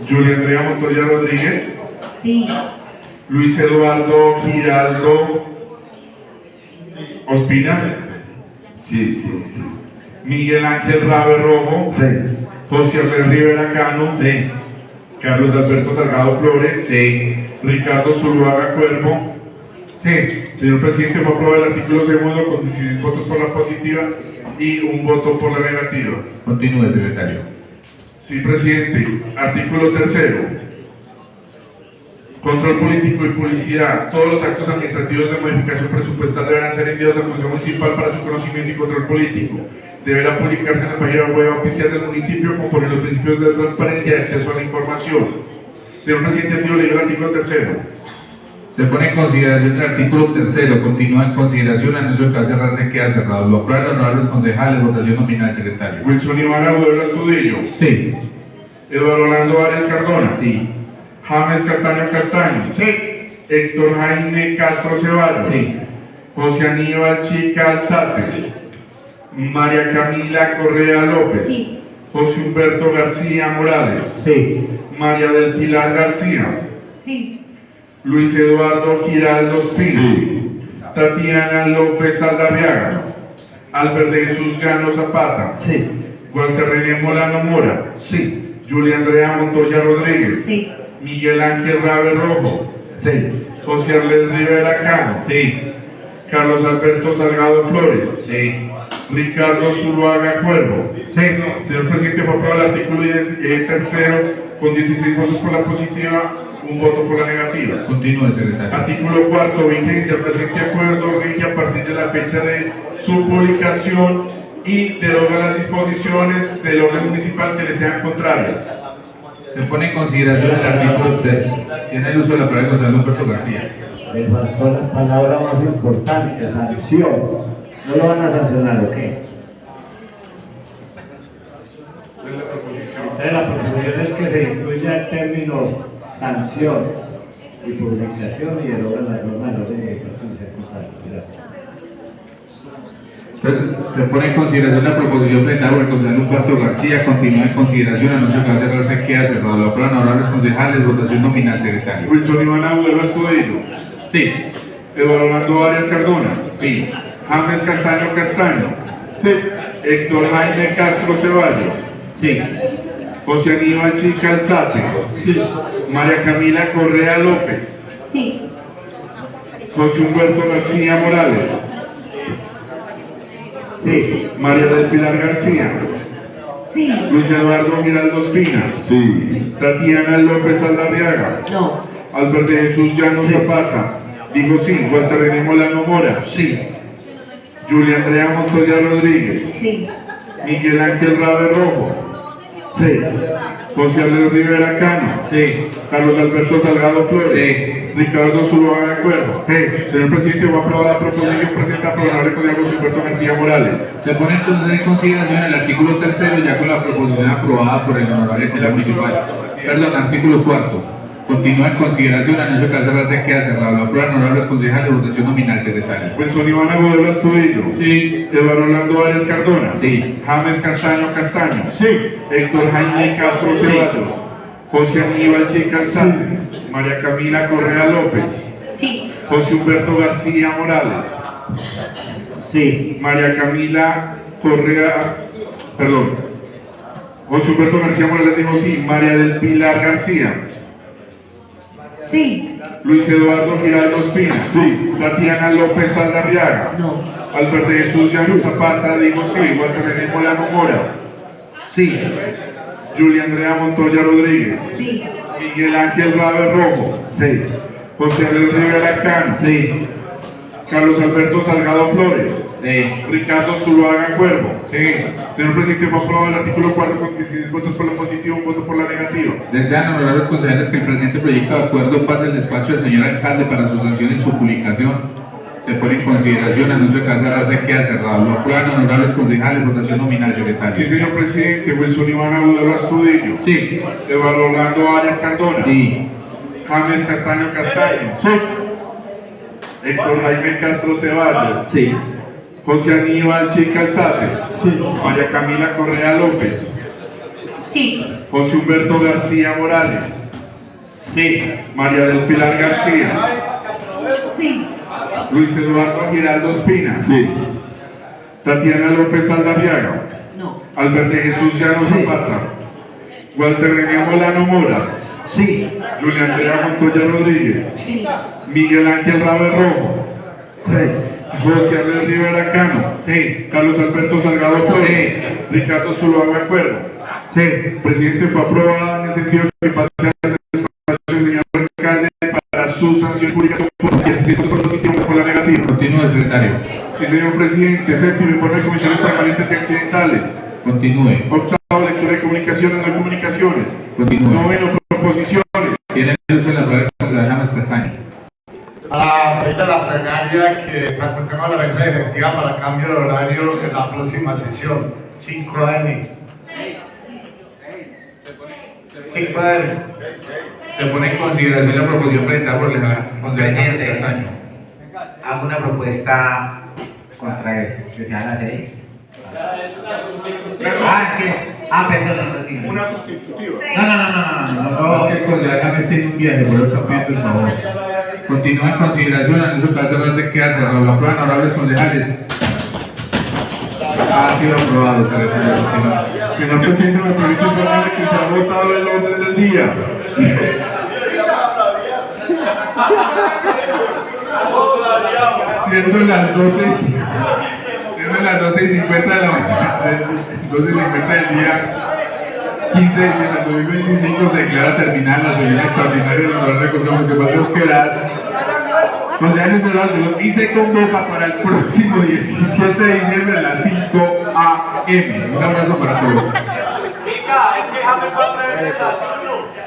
Julia Andrea Montoya Rodríguez, Sí. Luis Eduardo Giraldo Ospina, sí. Miguel Ángel Rabe Rojo, Sí. José Arlés Rivera Cano, Sí. Carlos Alberto Salgado Flores, Sí. Ricardo Zuluaga Cuervo. Sí. Señor presidente, fue aprobado el artículo segundo con 16 votos por la positiva y un voto por la negativa. Continúe, secretario. Sí, presidente. Artículo tercero. Control político y publicidad. Todos los actos administrativos de modificación presupuestal deberán ser enviados al Consejo Municipal para su conocimiento y control político. Deberá publicarse en la página web oficial del municipio conforme a los principios de transparencia y acceso a la información. Señor presidente, ha sido leído el artículo tercero. Se pone en consideración el artículo tercero, continúa en consideración, anuncio que va a cerrarse, queda cerrado. Lo aprueban los honorables concejales, votación nominal, secretario. Wilson Iván Agudelo Astudillo. Sí. Eduardo Orlando Arias Cardona. Sí. James Castaño Castaño. Sí. Héctor Jaime Castro Ceballos. Sí. José Aníbal Chica Alzate. María Camila Correa López. Sí. José Humberto García Morales. Sí. María del Pilar García. Sí. Luis Eduardo Giraldo Ospina. Sí. Tatiana López Aldarriaga. Albert de Jesús Llano Zapata. Sí. Walter René Molano Mora. Sí. Julia Andrea Montoya Rodríguez. Sí. Miguel Ángel Rabe Rojo. Sí. José Arlés Rivera Cano. Sí. Carlos Alberto Salgado Flores. Sí. Ricardo Zuluaga Cuervo. Sí. Señor presidente, fue aprobado el artículo 10, tercero con 16 votos por la positiva, un voto por la negativa. Continúe, secretario. Artículo cuarto, vigencia. El presente acuerdo rige a partir de la fecha de su publicación y deroga las disposiciones del orden municipal que le sean contrarias. Se pone en consideración el artículo 3. Tiene el uso de la palabra el concejal Humberto García. Me faltó la palabra más importante, sanción. ¿No lo van a sancionar o qué? Entonces la proposición es que se incluya el término sanción y publicación y deroga las normas de orden de Gracias. Entonces, se pone en consideración la proposición presentada por el concejal Humberto García. Continúa en consideración, anuncio que va a cerrarse, queda cerrado. Lo aprueban honorables concejales, votación nominal, secretario. Wilson Iván Agudelo Astudillo. Sí. Eduardo Orlando Arias Cardona. Sí. James Castaño Castaño. Sí. Héctor Jaime Castro Ceballos. Sí. José Aníbal Chica Alzate. Sí. María Camila Correa López. Sí. José Humberto García Morales. Sí. María del Pilar García. Sí. Luis Eduardo Giraldo Ospina. Sí. Tatiana López Aldarriaga. No. Albert de Jesús Llano Zapata. Digo sí. Walter René Molano Mora. Sí. Julia Andrea Montoya Rodríguez. Sí. Miguel Ángel Rabe Rojo. Sí. José Arlés Rivera Cano. Sí. Carlos Alberto Salgado Flores. Sí. Ricardo Zuluaga Cuervo. Sí. Señor presidente, voy a aprobar la proposición presentada por el honorable concejal José Humberto García Morales. Se pone entonces en consideración el artículo tercero, ya con la proposición aprobada por el honorable concejal municipal. Perdón, artículo cuarto. Continúa en consideración, anuncio que se queda cerrado. Lo aprueban honorables concejales, votación nominal, secretario. Wilson Iván Agudelo Astudillo. Sí. Eduardo Orlando Arias Cardona. Sí. James Castaño Castaño. Sí. Héctor Jaime Castro Ceballos. José Aníbal Chica Alzate. María Camila Correa López. Sí. José Humberto García Morales. Sí. María Camila Correa, perdón. José Humberto García Morales dijo sí. María del Pilar García. Sí. Luis Eduardo Giraldo Espina. Sí. Tatiana López Aldarriaga. No. Alberto Jesús Llano Zapata dijo sí. Walter René Molano Mora. Sí. Julia Andrea Montoya Rodríguez. Sí. Miguel Ángel Rabe Rojo. Sí. José Luis Rivera Cano. Sí. Carlos Alberto Salgado Flores. Sí. Ricardo Zuluaga Cuervo. Sí. Señor presidente, fue aprobado el artículo 4 con 16 votos por la positiva, un voto por la negativa. Desean honorables concejales que el presente proyecto de acuerdo pase el despacho del señor alcalde para su sanción y su publicación. Se pone en consideración, anuncio que se queda cerrado. Lo aprueban honorables concejales, votación nominal, secretario. Sí, señor presidente. Wilson Iván Agudelo Astudillo. Sí. Eduardo Orlando Arias Cardona. Sí. James Castaño Castaño. Sí. Héctor Jaime Castro Ceballos. Sí. José Aníbal Chica Alzate. Sí. María Camila Correa López. Sí. José Humberto García Morales. Sí. María del Pilar García. Sí. Luis Eduardo Giraldo Espina. Sí. Tatiana López Aldarriaga. No. Alberto Jesús Llano Sí. Zapata. Walter René Molano Mora. Sí. Julia Andrea Montoya Rodríguez. Sí. Miguel Ángel Rabe Rojo. Sí. José Andrés Rivera Cano. Sí. Carlos Alberto Salgado Flores. Sí. Ricardo Zuluaga Cuervo. Sí. Presidente, fue aprobada en el sentido que pase al despacho del señor alcalde para su sanción y publicación por 16 votos positivos por la negativa. Continúe, secretario. Sí, señor presidente. Séptimo, informe de comisiones permanentes y accidentales. Continúe. Octavo, lectura de comunicaciones, no comunicaciones. Continúe. Noveno, proposiciones. Tiene el uso de la palabra con la James Castaño. A pedir a la plenaria que facultemos a la mesa directiva para cambio de horario en la próxima sesión, 5 AM. 5 AM. Se pone en consideración la proposición presentada por la concejal James Presidente. Castaño. Hago una propuesta contra eso, que sea a las 6. Ah, sí. Ah, perdón, no, sí. Una sustitutiva. No, es que el concejal James tiene un viaje, por eso está pidiendo el favor. Continúa en consideración, anuncio que se queda cerrado. Lo aprueban honorables concejales. Ha sido aprobado, secretario. Continúa. Señor presidente, me permite informarle que se ha votado el orden del día. Siendo las 12:50 de la mañana, 12:50 del día 15 de diciembre de 2025 se declara terminada la sesión extraordinaria del Honorable Consejo Municipal de Osquedad. Concejales de Orlando, y se convoca para el próximo 17 de diciembre a las 5 AM. Un abrazo para todos. Es que